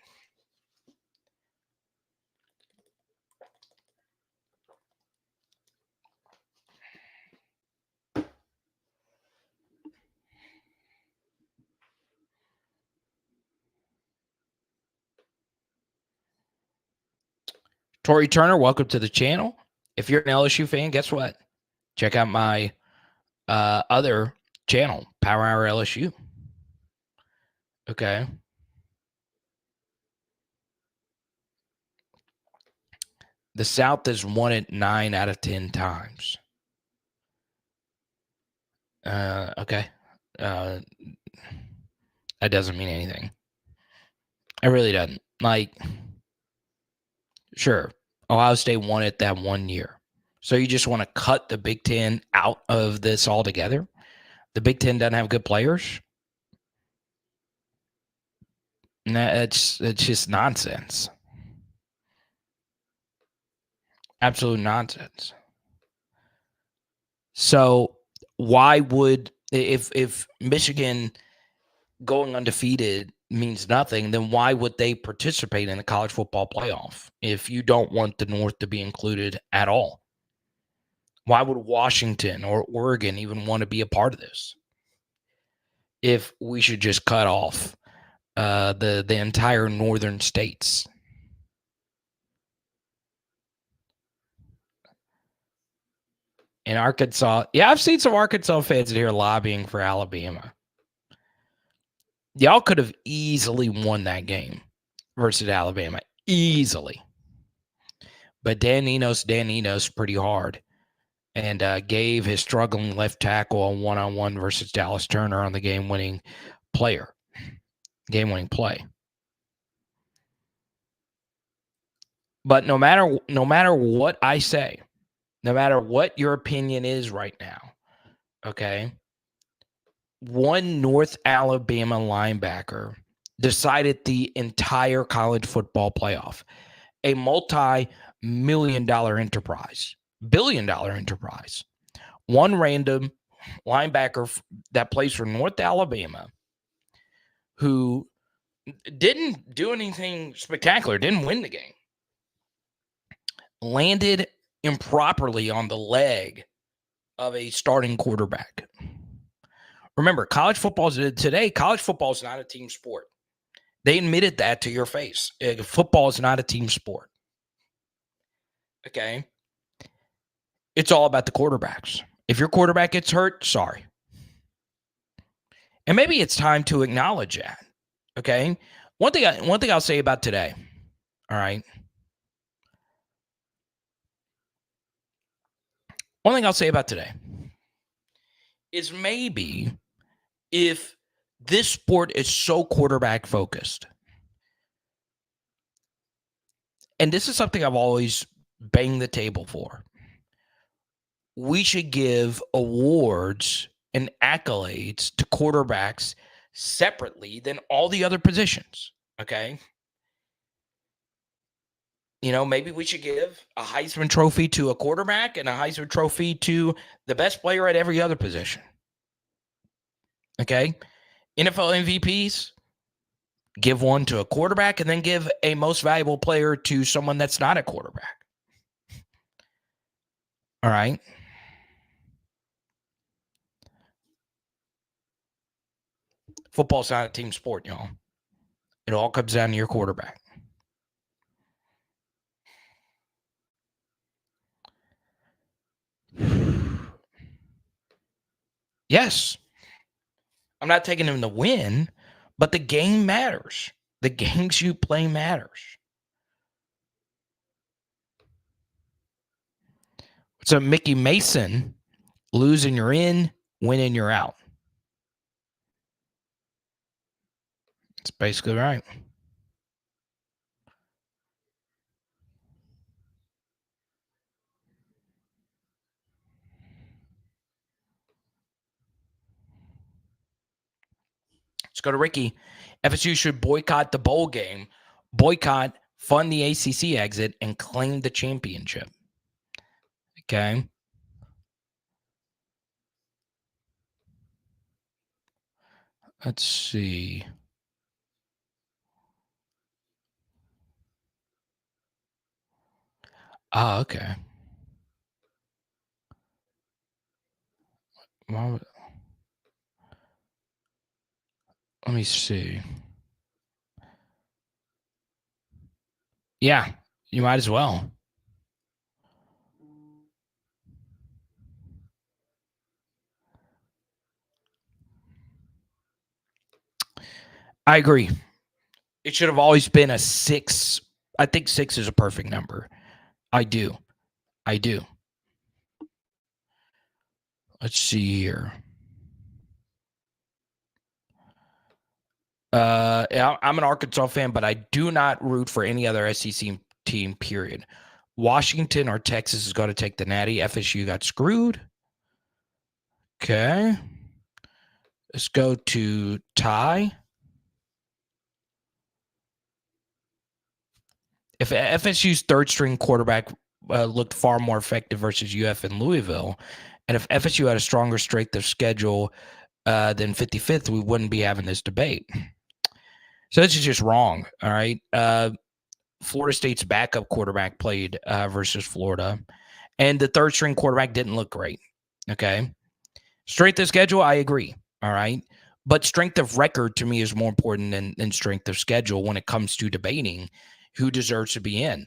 Tori Turner, welcome to the channel. If you're an LSU fan, guess what? Check out my other channel, Power Hour LSU. Okay. The South has won it 9 out of 10 times. Okay. That doesn't mean anything. It really doesn't. Like, sure, Ohio State won it that 1 year. So you just want to cut the Big Ten out of this altogether? The Big Ten doesn't have good players? It's just nonsense. Absolute nonsense. So why would, if Michigan going undefeated means nothing, then why would they participate in the college football playoff if you don't want the North to be included at all? Why would Washington or Oregon even want to be a part of this if we should just cut off the entire northern states? In Arkansas, yeah, I've seen some Arkansas fans in here lobbying for Alabama. Y'all could have easily won that game versus Alabama. Easily. But Dan Enos pretty hard and gave his struggling left tackle a one-on-one versus Dallas Turner on the game-winning play. But no matter what I say, no matter what your opinion is right now, okay, one North Alabama linebacker decided the entire college football playoff, a multi-million-dollar enterprise, billion-dollar enterprise. One random linebacker that plays for North Alabama who didn't do anything spectacular, didn't win the game, landed improperly on the leg of a starting quarterback. Remember, college football is not a team sport. They admitted that to your face. Football is not a team sport. Okay? It's all about the quarterbacks. If your quarterback gets hurt, sorry. And maybe it's time to acknowledge that. Okay? One thing I'll say about today. All right. One thing I'll say about today is maybe if this sport is so quarterback focused, and this is something I've always banged the table for, we should give awards and accolades to quarterbacks separately than all the other positions. Okay. Maybe we should give a Heisman Trophy to a quarterback and a Heisman Trophy to the best player at every other position. Okay. NFL MVPs, give one to a quarterback and then give a most valuable player to someone that's not a quarterback. All right. Football's not a team sport, y'all. It all comes down to your quarterback. Yes. I'm not taking him to win, but the game matters. The games you play matters. So Mickey Mason, losing you're in, winning you're out. That's basically right. Let's go to Ricky. FSU should boycott the bowl game, boycott, fund the ACC exit, and claim the championship. Okay. Let's see. Okay. Well, let me see. Yeah, you might as well. I agree. It should have always been a 6. I think 6 is a perfect number. I do. Let's see here. I'm an Arkansas fan, but I do not root for any other SEC team, period. Washington or Texas is going to take the Natty. FSU got screwed. Okay. Let's go to Ty. If FSU's third-string quarterback looked far more effective versus UF and Louisville, and if FSU had a stronger strength of schedule than 55th, we wouldn't be having this debate. So this is just wrong, all right? Florida State's backup quarterback played versus Florida, and the third-string quarterback didn't look great, okay? Strength of schedule, I agree, all right? But strength of record to me is more important than strength of schedule when it comes to debating who deserves to be in.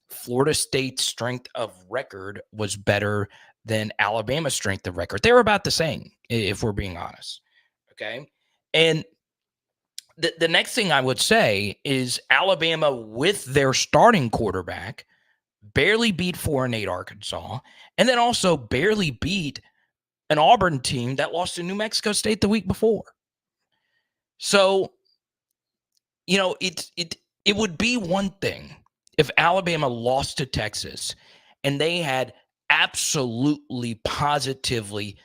Florida State's strength of record was better than Alabama's strength of record. They were about the same, if we're being honest, okay? And the next thing I would say is Alabama, with their starting quarterback, barely beat 4-8 Arkansas, and then also barely beat an Auburn team that lost to New Mexico State the week before. So, it would be one thing if Alabama lost to Texas and they had absolutely, positively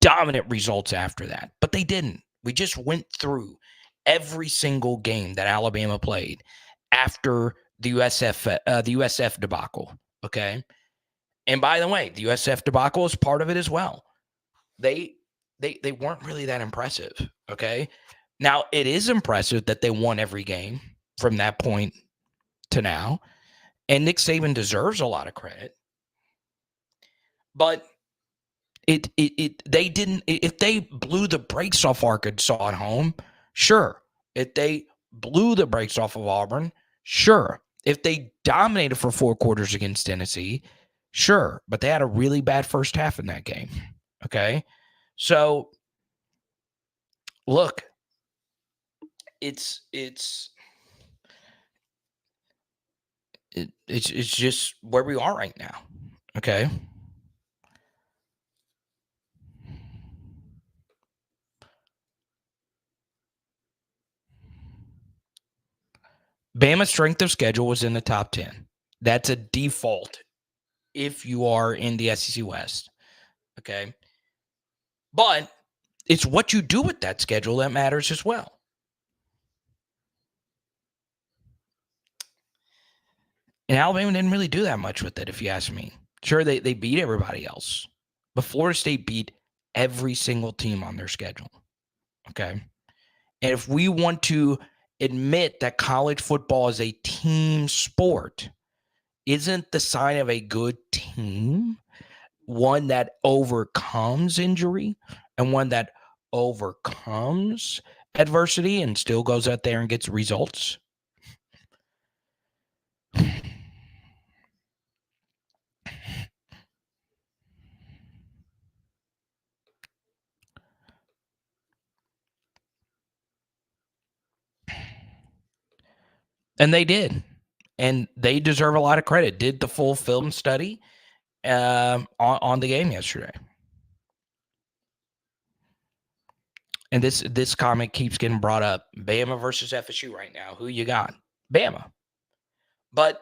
dominant results after that, but they didn't. We just went through every single game that Alabama played after the USF debacle. Okay, and by the way, the USF debacle is part of it as well. They weren't really that impressive. Okay, now it is impressive that they won every game from that point to now, and Nick Saban deserves a lot of credit. But they didn't. If they blew the brakes off Arkansas at home, sure. If they blew the brakes off of Auburn, sure. If they dominated for 4 quarters against Tennessee, sure. But they had a really bad first half in that game. Okay, so look, it's just where we are right now. Okay. Bama's strength of schedule was in the top 10. That's a default if you are in the SEC West. Okay. But it's what you do with that schedule that matters as well. And Alabama didn't really do that much with it, if you ask me. Sure, they beat everybody else. But Florida State beat every single team on their schedule. Okay. And if we want to admit that college football is a team sport, isn't the sign of a good team one that overcomes injury and one that overcomes adversity and still goes out there and gets results? And they did. And they deserve a lot of credit. Did the full film study on the game yesterday. And this comment keeps getting brought up. Bama versus FSU right now. Who you got? Bama. But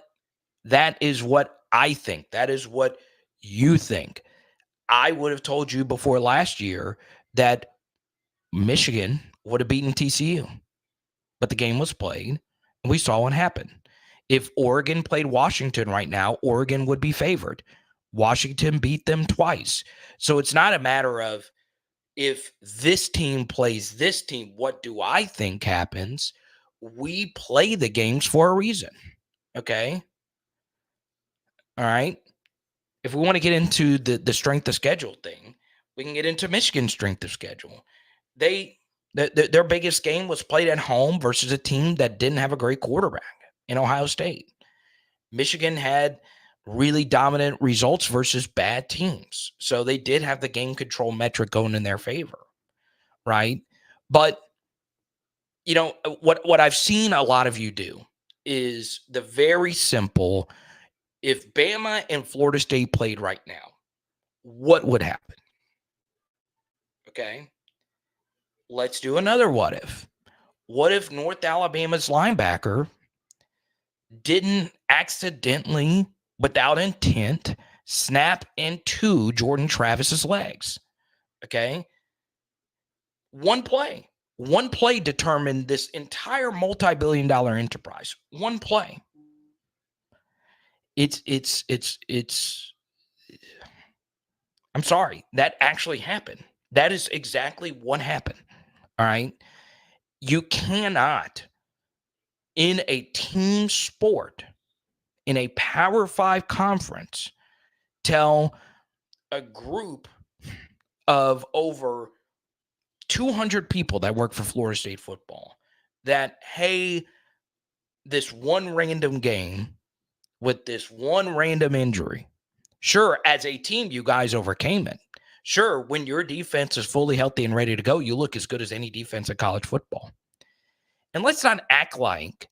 that is what I think. That is what you think. I would have told you before last year that Michigan would have beaten TCU. But the game was played, and we saw what happened. If Oregon played Washington right now, Oregon would be favored. Washington beat them twice. So it's not a matter of if this team plays this team, what do I think happens? We play the games for a reason. Okay. All right. If we want to get into the strength of schedule thing, we can get into Michigan's strength of schedule. Their biggest game was played at home versus a team that didn't have a great quarterback in Ohio State. Michigan had really dominant results versus bad teams. So they did have the game control metric going in their favor, right? But, you know, what I've seen a lot of you do is the very simple, if Bama and Florida State played right now, what would happen? Okay. Let's do another what if. What if North Alabama's linebacker didn't accidentally, without intent, snap into Jordan Travis's legs? Okay. One play determined this entire multi-billion-dollar enterprise. One play. It's I'm sorry, that actually happened. That is exactly what happened. All right. You cannot, in a team sport, in a Power 5 conference, tell a group of over 200 people that work for Florida State football that, hey, this one random game with this one random injury, sure, as a team, you guys overcame it. Sure, when your defense is fully healthy and ready to go, you look as good as any defense in college football. And let's not act like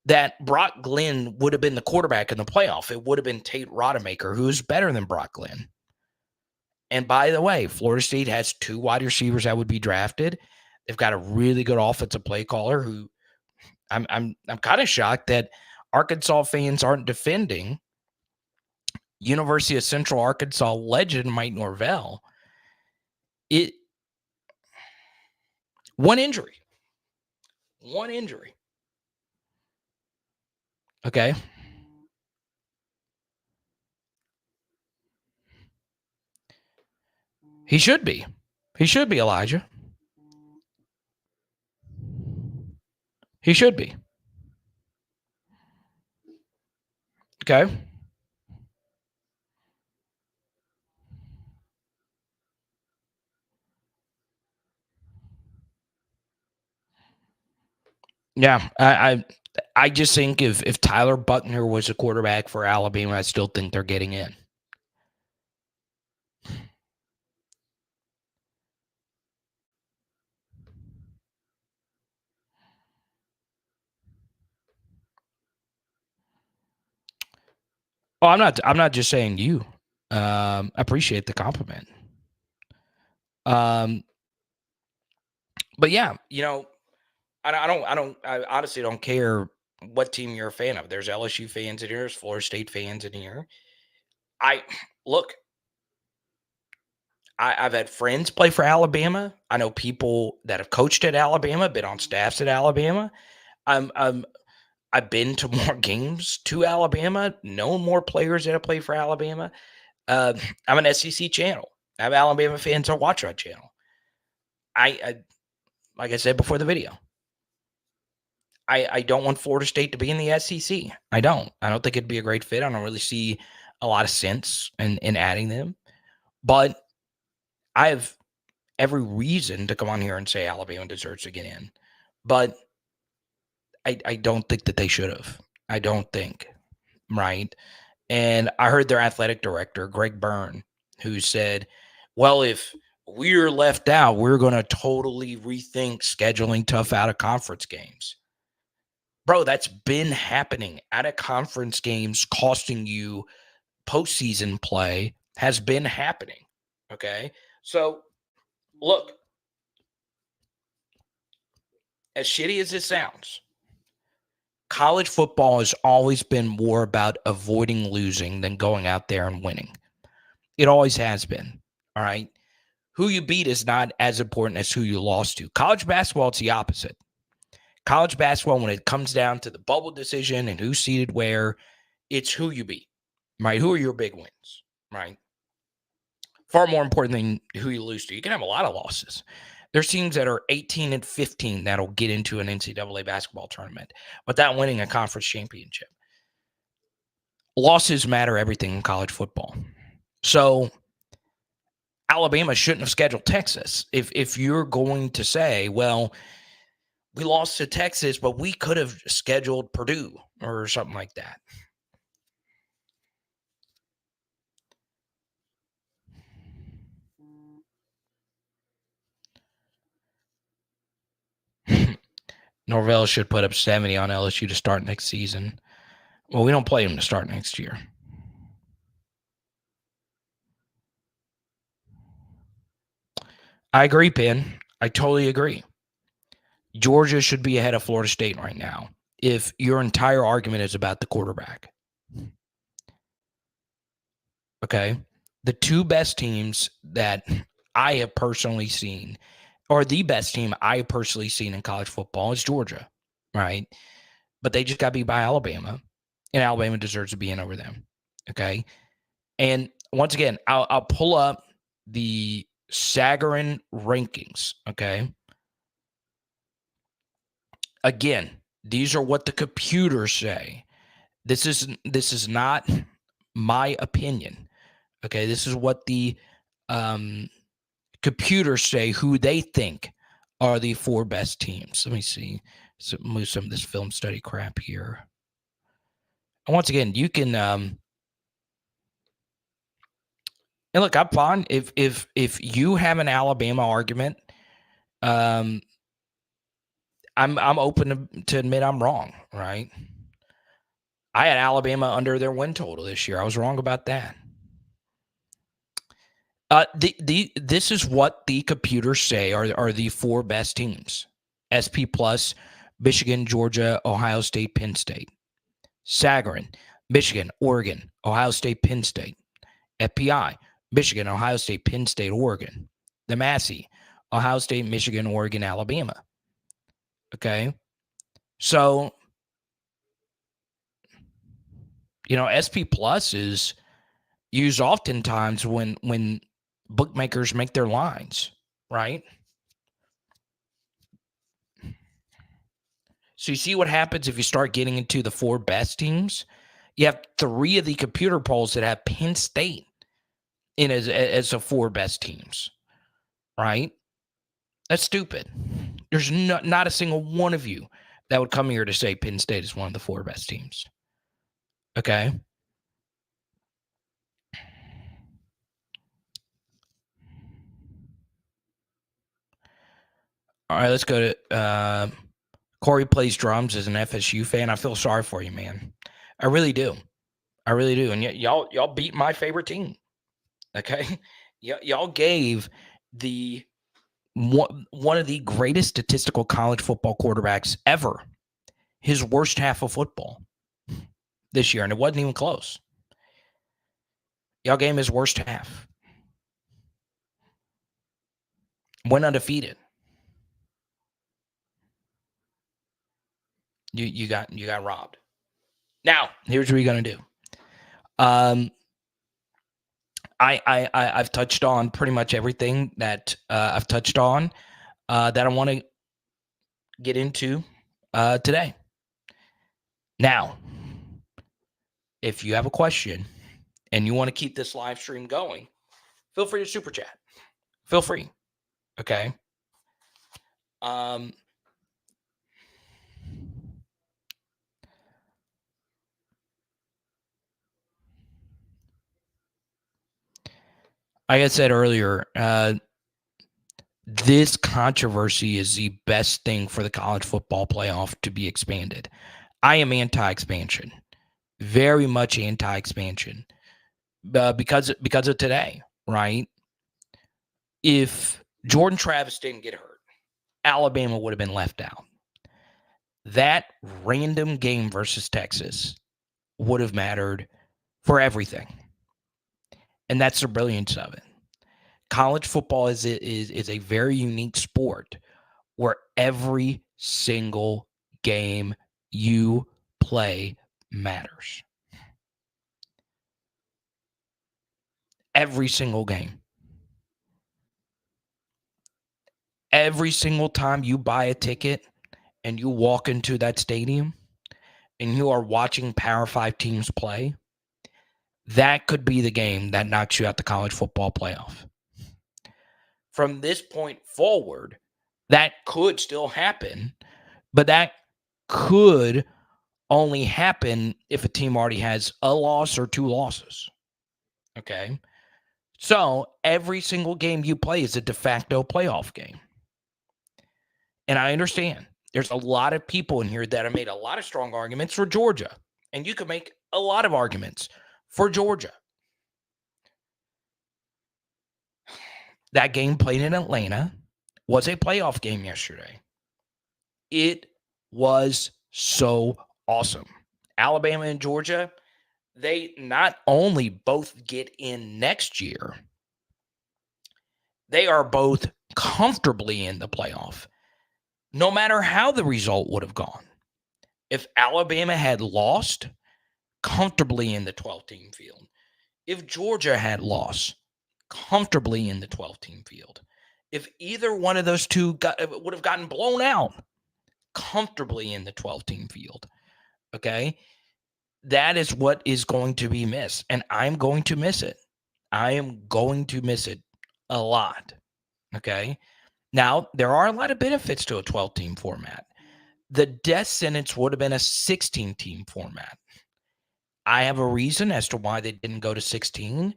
that Brock Glenn would have been the quarterback in the playoff. It would have been Tate Rodemaker, who's better than Brock Glenn. And by the way, Florida State has 2 wide receivers that would be drafted. They've got a really good offensive play caller who I'm kind of shocked that Arkansas fans aren't defending University of Central Arkansas legend Mike Norvell. One injury. Okay. He should be. Elijah. He should be. Okay. Yeah, I just think if Tyler Buckner was a quarterback for Alabama, I still think they're getting in. Oh, I'm not just saying you. I appreciate the compliment. But yeah, you know, I honestly don't care what team you're a fan of. There's LSU fans in here, there's Florida State fans in here. I've had friends play for Alabama. I know people that have coached at Alabama, been on staffs at Alabama. I've been to more games to Alabama, known more players that have played for Alabama. I'm an SEC channel. I have Alabama fans that watch our channel. I like I said before the video, I don't want Florida State to be in the SEC. I don't think it'd be a great fit. I don't really see a lot of sense in adding them. But I have every reason to come on here and say Alabama deserves to get in. But I don't think that they should have. I don't think. Right. And I heard their athletic director, Greg Byrne, who said, well, if we're left out, we're going to totally rethink scheduling tough out of conference games. Bro, that's been happening. Out of conference games costing you postseason play has been happening. Okay. So look, as shitty as it sounds, college football has always been more about avoiding losing than going out there and winning. It always has been. All right. Who you beat is not as important as who you lost to. College basketball, it's the opposite. College basketball, when it comes down to the bubble decision and who's seated where, it's who you beat, right? Who are your big wins, right? Far more important than who you lose to. You can have a lot of losses. There's teams that are 18-15 that'll get into an NCAA basketball tournament without winning a conference championship. Losses matter everything in college football. So Alabama shouldn't have scheduled Texas. If you're going to say, well, we lost to Texas, but we could have scheduled Purdue or something like that. Norvell should put up 70 on LSU to start next season. Well, we don't play them to start next year. I agree, Penn. I totally agree. Georgia should be ahead of Florida State right now if your entire argument is about the quarterback. Okay? The two best teams that I have personally seen, or the best team I have personally seen in college football, is Georgia, right? But they just got beat by Alabama, and Alabama deserves to be in over them, okay? And once again, I'll pull up the Sagarin rankings, okay? Again, these are what the computers say. This is not my opinion, okay? This is what the computers say who they think are the four best teams. Let me see. So move some of this film study crap here. And once again, you can and look, I'm fine if you have an Alabama argument, I'm open to admit I'm wrong, right? I had Alabama under their win total this year. I was wrong about that. This is what the computers say are the four best teams. SP Plus, Michigan, Georgia, Ohio State, Penn State. Sagarin, Michigan, Oregon, Ohio State, Penn State. FPI, Michigan, Ohio State, Penn State, Oregon. The Massey, Ohio State, Michigan, Oregon, Alabama. Okay? So, SP Plus is used oftentimes when bookmakers make their lines, right? So you see what happens if you start getting into the four best teams? You have three of the computer polls that have Penn State in as the four best teams, right? That's stupid. There's not a single one of you that would come here to say Penn State is one of the four best teams. Okay? All right, let's go to Corey plays drums as an FSU fan. I feel sorry for you, man. I really do. I really do. And yet y'all beat my favorite team. Okay? Y'all gave the one of the greatest statistical college football quarterbacks ever his worst half of football this year, and it wasn't even close. Y'all gave him his worst half. Went undefeated. You got robbed. Now, here's what you're gonna do. I've touched on pretty much everything that I've touched on that I want to get into today. Now, if you have a question and you want to keep this live stream going, feel free to super chat. Feel free. Okay. Like I said earlier, this controversy is the best thing for the college football playoff to be expanded. I am anti-expansion, very much anti-expansion, because of today, right? If Jordan Travis didn't get hurt, Alabama would have been left out. That random game versus Texas would have mattered for everything. And that's the brilliance of it. college football is a very unique sport where every single game you play matters. Every single game. Every single time you buy a ticket and you walk into that stadium and you are watching Power 5 teams play, that could be the game that knocks you out the college football playoff. From this point forward, that could still happen, but that could only happen if a team already has a loss or two losses. Okay. So every single game you play is a de facto playoff game. And I understand there's a lot of people in here that have made a lot of strong arguments for Georgia. And you could make a lot of arguments for Georgia. That game played in Atlanta was a playoff game yesterday. It was so awesome. Alabama and Georgia, they not only both get in next year, they are both comfortably in the playoff, no matter how the result would have gone. If Alabama had lost, comfortably in the 12-team field. If Georgia had lost, comfortably in the 12-team field. If either one of those two would have gotten blown out, comfortably in the 12-team field. Okay? That is what is going to be missed, and I'm going to miss it. I am going to miss it a lot. Okay? Now, there are a lot of benefits to a 12-team format. The death sentence would have been a 16-team format. I have a reason as to why they didn't go to 16.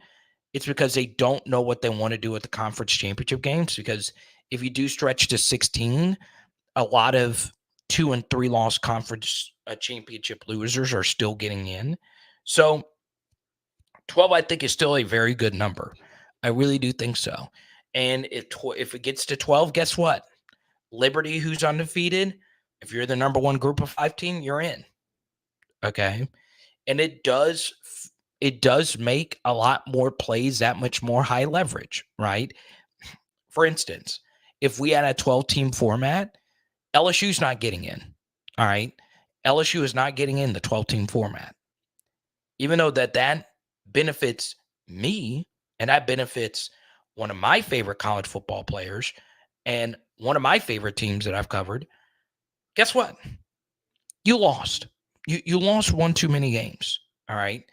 It's because they don't know what they want to do with the conference championship games. Because if you do stretch to 16, a lot of 2 and 3 loss conference championship losers are still getting in. So 12, I think, is still a very good number. I really do think so. And if it gets to 12, guess what? Liberty, who's undefeated, if you're the number one group of 5 team, you're in. Okay. And it does make a lot more plays that much more high leverage, right? For instance, if we had a 12-team format, LSU's not getting in, all right? LSU is not getting in the 12-team format. Even though that benefits me and that benefits one of my favorite college football players and one of my favorite teams that I've covered, guess what? You lost. You lost one too many games, all right?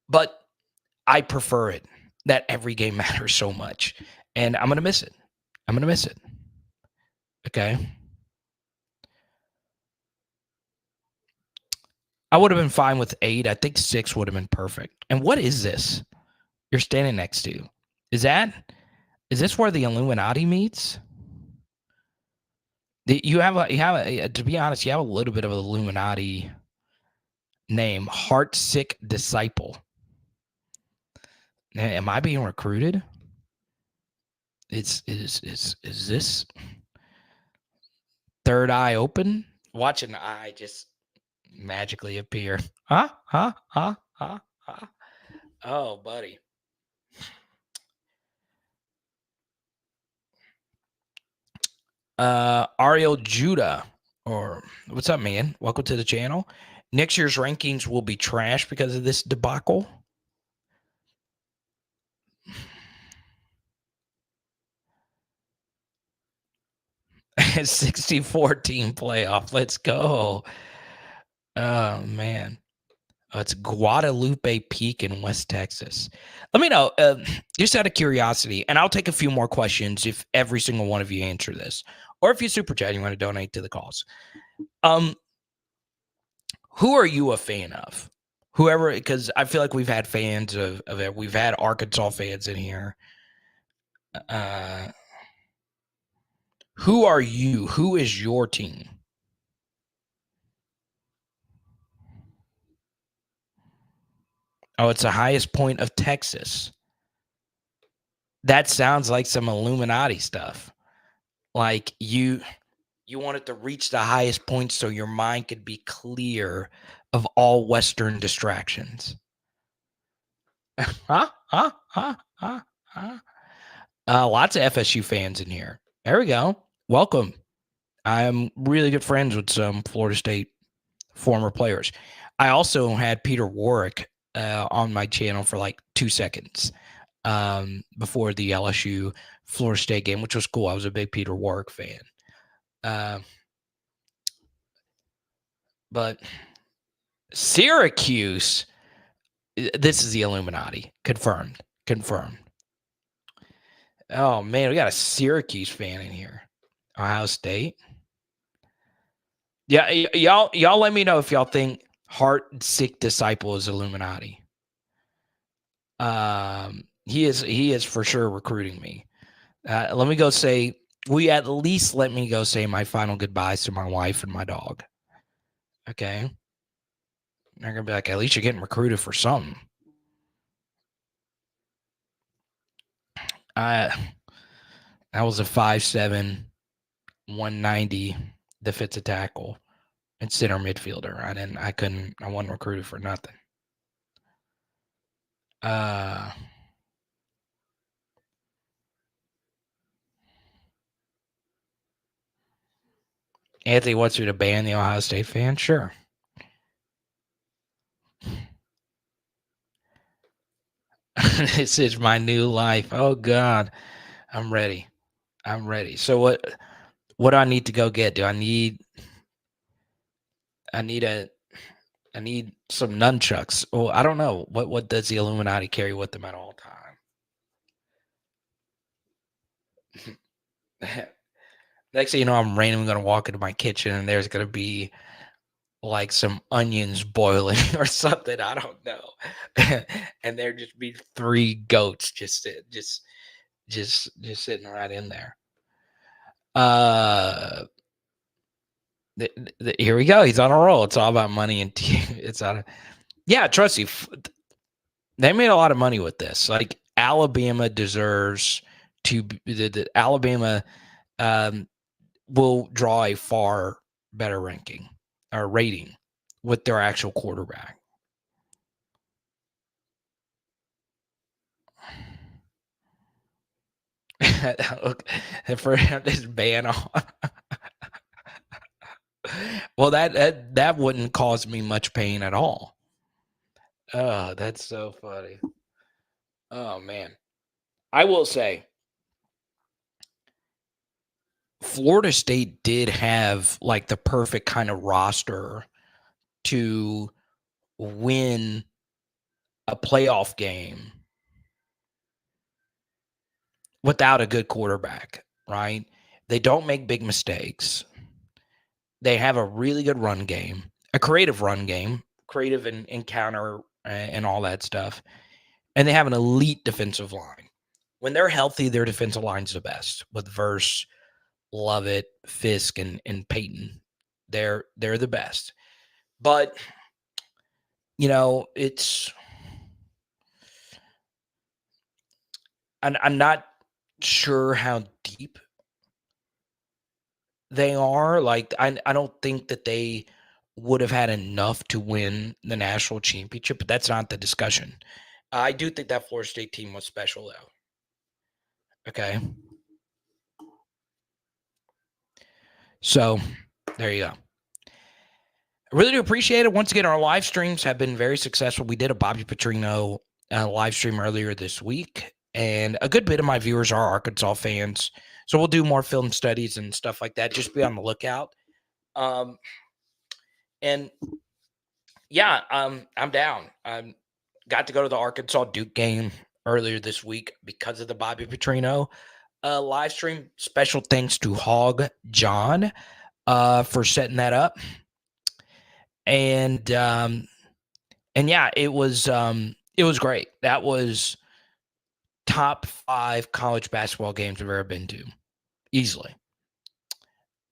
But I prefer it that every game matters so much. And I'm going to miss it. I'm going to miss it. Okay. I would have been fine with 8. I think 6 would have been perfect. And what is this you're standing next to? Is this where the Illuminati meets? You have a, to be honest, you have a little bit of an Illuminati name, Heartsick Disciple. Am I being recruited? Is this third eye open? Watch an eye just magically appear. Huh? Oh, buddy. Ariel Judah, or what's up, man? Welcome to the channel. Next year's rankings will be trash because of this debacle. A 64-team playoff. Let's go. Oh, man. Oh, it's Guadalupe Peak in West Texas. Let me know, just out of curiosity, and I'll take a few more questions if every single one of you answer this. Or if you super chat, you want to donate to the cause. Who are you a fan of? Whoever, because I feel like we've had fans of it. We've had Arkansas fans in here. Who are you? Who is your team? Oh, it's the highest point of Texas. That sounds like some Illuminati stuff. Like you wanted to reach the highest point so your mind could be clear of all Western distractions. Huh? Lots of FSU fans in here. There we go. Welcome. I'm really good friends with some Florida State former players. I also had Peter Warwick on my channel for like 2 seconds before the LSU Florida State game, which was cool. I was a big Peter Warwick fan. But Syracuse, this is the Illuminati. Confirmed. Oh, man, we got a Syracuse fan in here. Ohio State. Yeah, y'all let me know if y'all think Heart Sick Disciple is Illuminati. He is for sure recruiting me. Let me go say, at least let me go say my final goodbyes to my wife and my dog. Okay. They're gonna be like, at least you're getting recruited for something. I was a 5'7", 190 defensive tackle and center midfielder. I wasn't recruited for nothing. Anthony wants you to ban the Ohio State fan? Sure. This is my new life. Oh God. I'm ready. So what do I need to go get? Do I need some nunchucks. Oh, I don't know. What does the Illuminati carry with them at all time? Next thing you know, I'm randomly going to walk into my kitchen and there's going to be like some onions boiling or something. I don't know. And there just be 3 goats just sitting right in there. Here we go. He's on a roll. It's all about money and it's on. Yeah, trust you. They made a lot of money with this. Like Alabama deserves to. The Alabama will draw a far better ranking or rating with their actual quarterback. Look, for this ban on. Well, that wouldn't cause me much pain at all. Oh, that's so funny. Oh man, I will say, Florida State did have like the perfect kind of roster to win a playoff game without a good quarterback, right? They don't make big mistakes. They have a really good run game, a creative run game, creative and counter and all that stuff. And they have an elite defensive line. When they're healthy, their defensive line's the best with Verse, Lovett, Fisk, and Peyton. They're the best. But, I'm not sure how deep they are. Like, I don't think that they would have had enough to win the national championship, but that's not the discussion. I do think that Florida State team was special, though. Okay. So, there you go. I really do appreciate it. Once again, our live streams have been very successful. We did a Bobby Petrino live stream earlier this week, and a good bit of my viewers are Arkansas fans. So we'll do more film studies and stuff like that. Just be on the lookout. And yeah, I'm down. I got to go to the Arkansas Duke game earlier this week because of the Bobby Petrino live stream. Special thanks to Hog John for setting that up. And yeah, it was great. That was top 5 college basketball games I've ever been to, easily.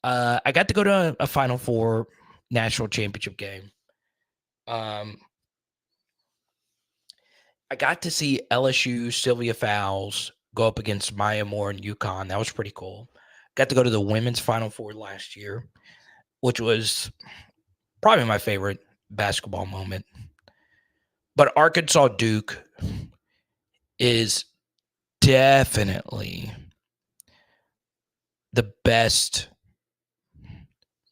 I got to go to a Final Four national championship game. I got to see LSU Sylvia Fowles go up against Maya Moore and UConn. That was pretty cool. Got to go to the women's Final Four last year, which was probably my favorite basketball moment. But Arkansas Duke is definitely the best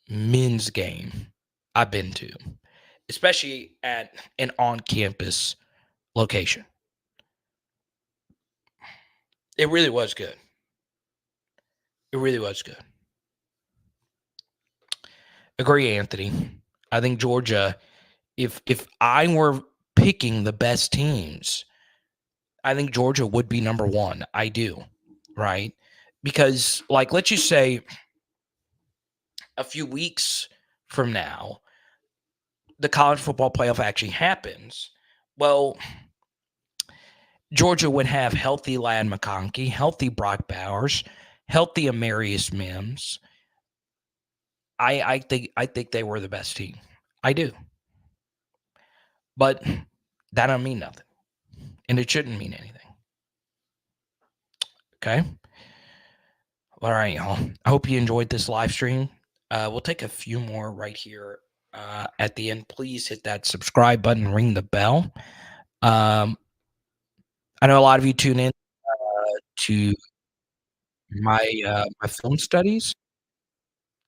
men's game I've been to, especially at an on-campus location. It really was good. It really was good. Agree, Anthony. I think Georgia, if I were picking the best teams, I think Georgia would be number one. I do, right? Because, like, let's just say a few weeks from now, the college football playoff actually happens. Well, Georgia would have healthy Ladd McConkey, healthy Brock Bowers, healthy Amarius Mims. I think they were the best team. I do. But that don't mean nothing. And it shouldn't mean anything. Okay? All right, y'all. I hope you enjoyed this live stream. We'll take a few more right here at the end. Please hit that subscribe button, ring the bell. I know a lot of you tune in to my film studies.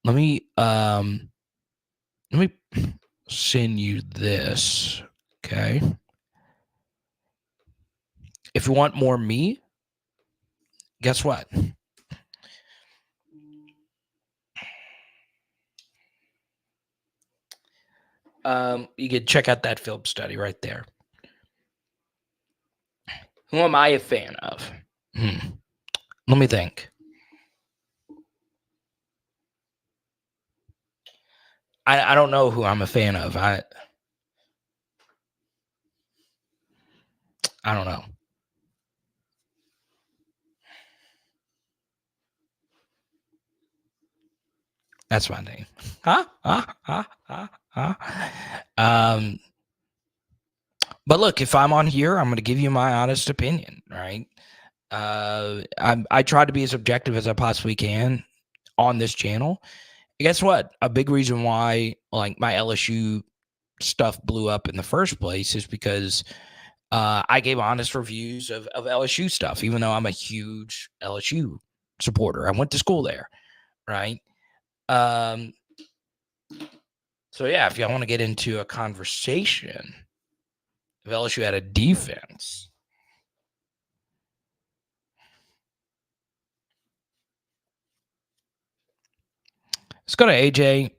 Let me send you this. Okay. If you want more me, guess what? You can check out that film study right there. Who am I a fan of? Let me think. I don't know who I'm a fan of. I don't know. That's my name. But look, if I'm on here, I'm going to give you my honest opinion, right? I try to be as objective as I possibly can on this channel. And guess what? A big reason why like my LSU stuff blew up in the first place is because I gave honest reviews of LSU stuff, even though I'm a huge LSU supporter. I went to school there, right? So yeah, if y'all want to get into a conversation, if LSU had a defense, let's go to AJ.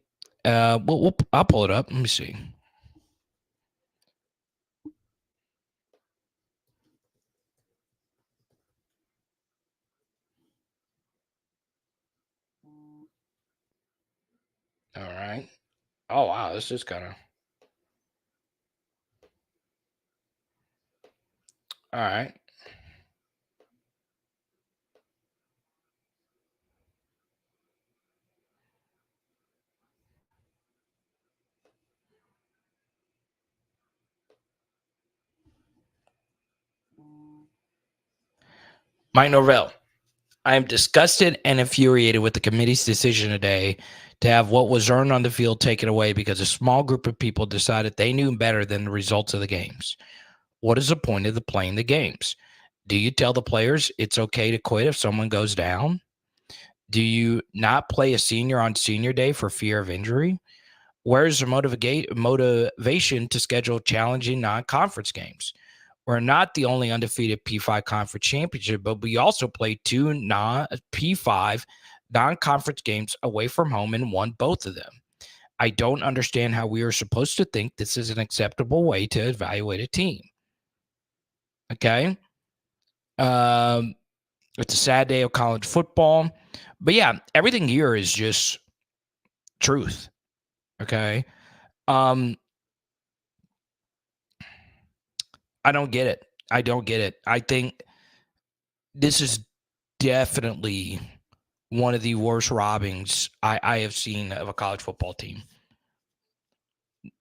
I'll pull it up. Let me see. All right. Oh wow, this is kind of. All right. Mike Norvell. I am disgusted and infuriated with the committee's decision today to have what was earned on the field taken away because a small group of people decided they knew better than the results of the games. What is the point of playing the games? Do you tell the players it's okay to quit if someone goes down? Do you not play a senior on senior day for fear of injury? Where's the motivation to schedule challenging non-conference games? We're not the only undefeated P5 conference championship, but we also played two P5 non-conference games away from home and won both of them. I don't understand how we are supposed to think this is an acceptable way to evaluate a team. Okay. It's a sad day of college football. But yeah, everything here is just truth. Okay. I don't get it. I don't get it. I think this is definitely one of the worst robbings I have seen of a college football team.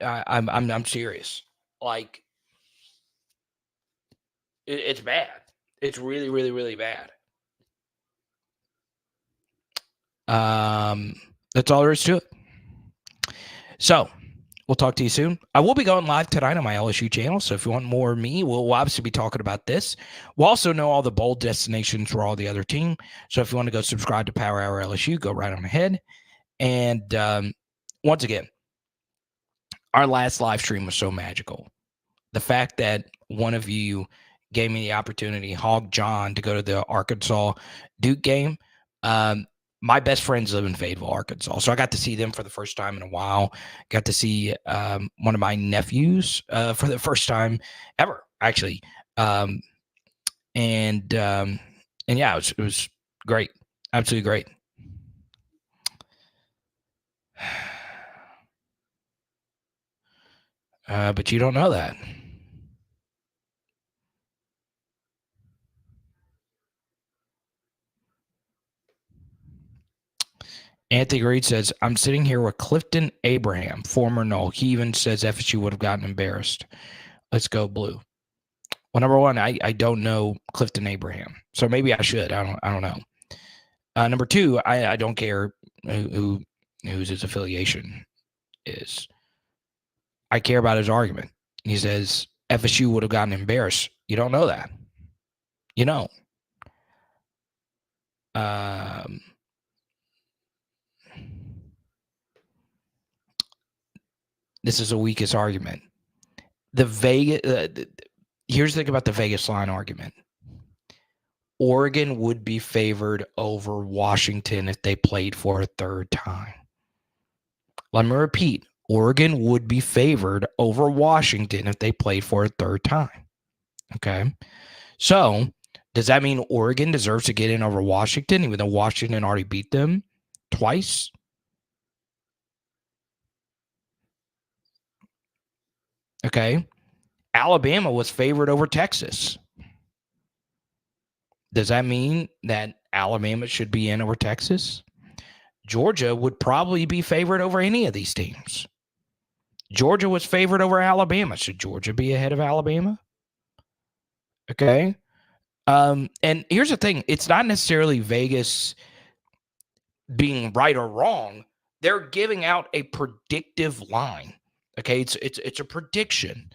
I'm serious. Like it's bad. It's really, really, really bad. That's all there is to it. So We'll talk to you soon. I will be going live tonight on my LSU channel, so if you want more of me, we'll obviously be talking about this. We'll also know all the bowl destinations for all the other team. So if you want to go subscribe to Power Hour LSU, go right on ahead. And once again, our last live stream was so magical. The fact that one of you gave me the opportunity, Hog John, to go to the Arkansas Duke game. My best friends live in Fayetteville, Arkansas. So I got to see them for the first time in a while. Got to see one of my nephews for the first time ever, actually. And yeah, it was great. Absolutely great. But you don't know that. Anthony Reed says, I'm sitting here with Clifton Abraham, former Knoll. He even says FSU would have gotten embarrassed. Let's go blue. Well, number one, I don't know Clifton Abraham, so maybe I should. I don't know. Number two, I don't care whose his affiliation is. I care about his argument. He says FSU would have gotten embarrassed. You don't know that. You know. This is the weakest argument. The Vegas. Here's the thing about the Vegas line argument. Oregon would be favored over Washington if they played for a third time. Let me repeat. Oregon would be favored over Washington if they played for a third time. Okay. So does that mean Oregon deserves to get in over Washington, even though Washington already beat them twice? Okay. Alabama was favored over Texas. Does that mean that Alabama should be in over Texas? Georgia would probably be favored over any of these teams. Georgia was favored over Alabama. Should Georgia be ahead of Alabama? Okay. And here's the thing. It's not necessarily Vegas being right or wrong. They're giving out a predictive line. Okay. It's a prediction.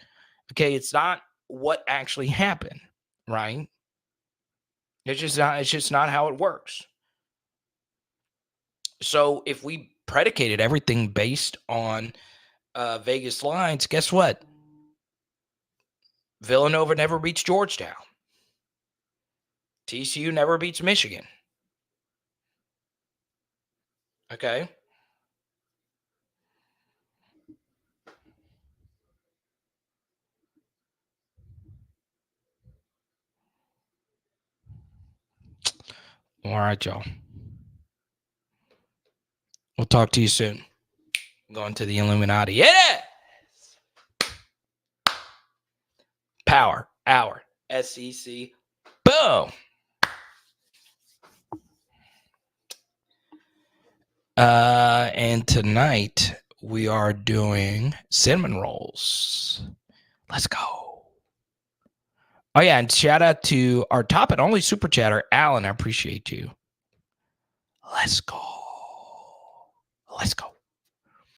Okay. It's not what actually happened, right? It's just not how it works. So if we predicated everything based on Vegas lines, guess what? Villanova never beats Georgetown. TCU never beats Michigan. Okay. All right, y'all. We'll talk to you soon. I'm going to the Illuminati. Yeah! Power Hour. SEC. Boom. And tonight we are doing cinnamon rolls. Let's go. Oh, yeah. And shout out to our top and only super chatter, Alan. I appreciate you. Let's go. Let's go.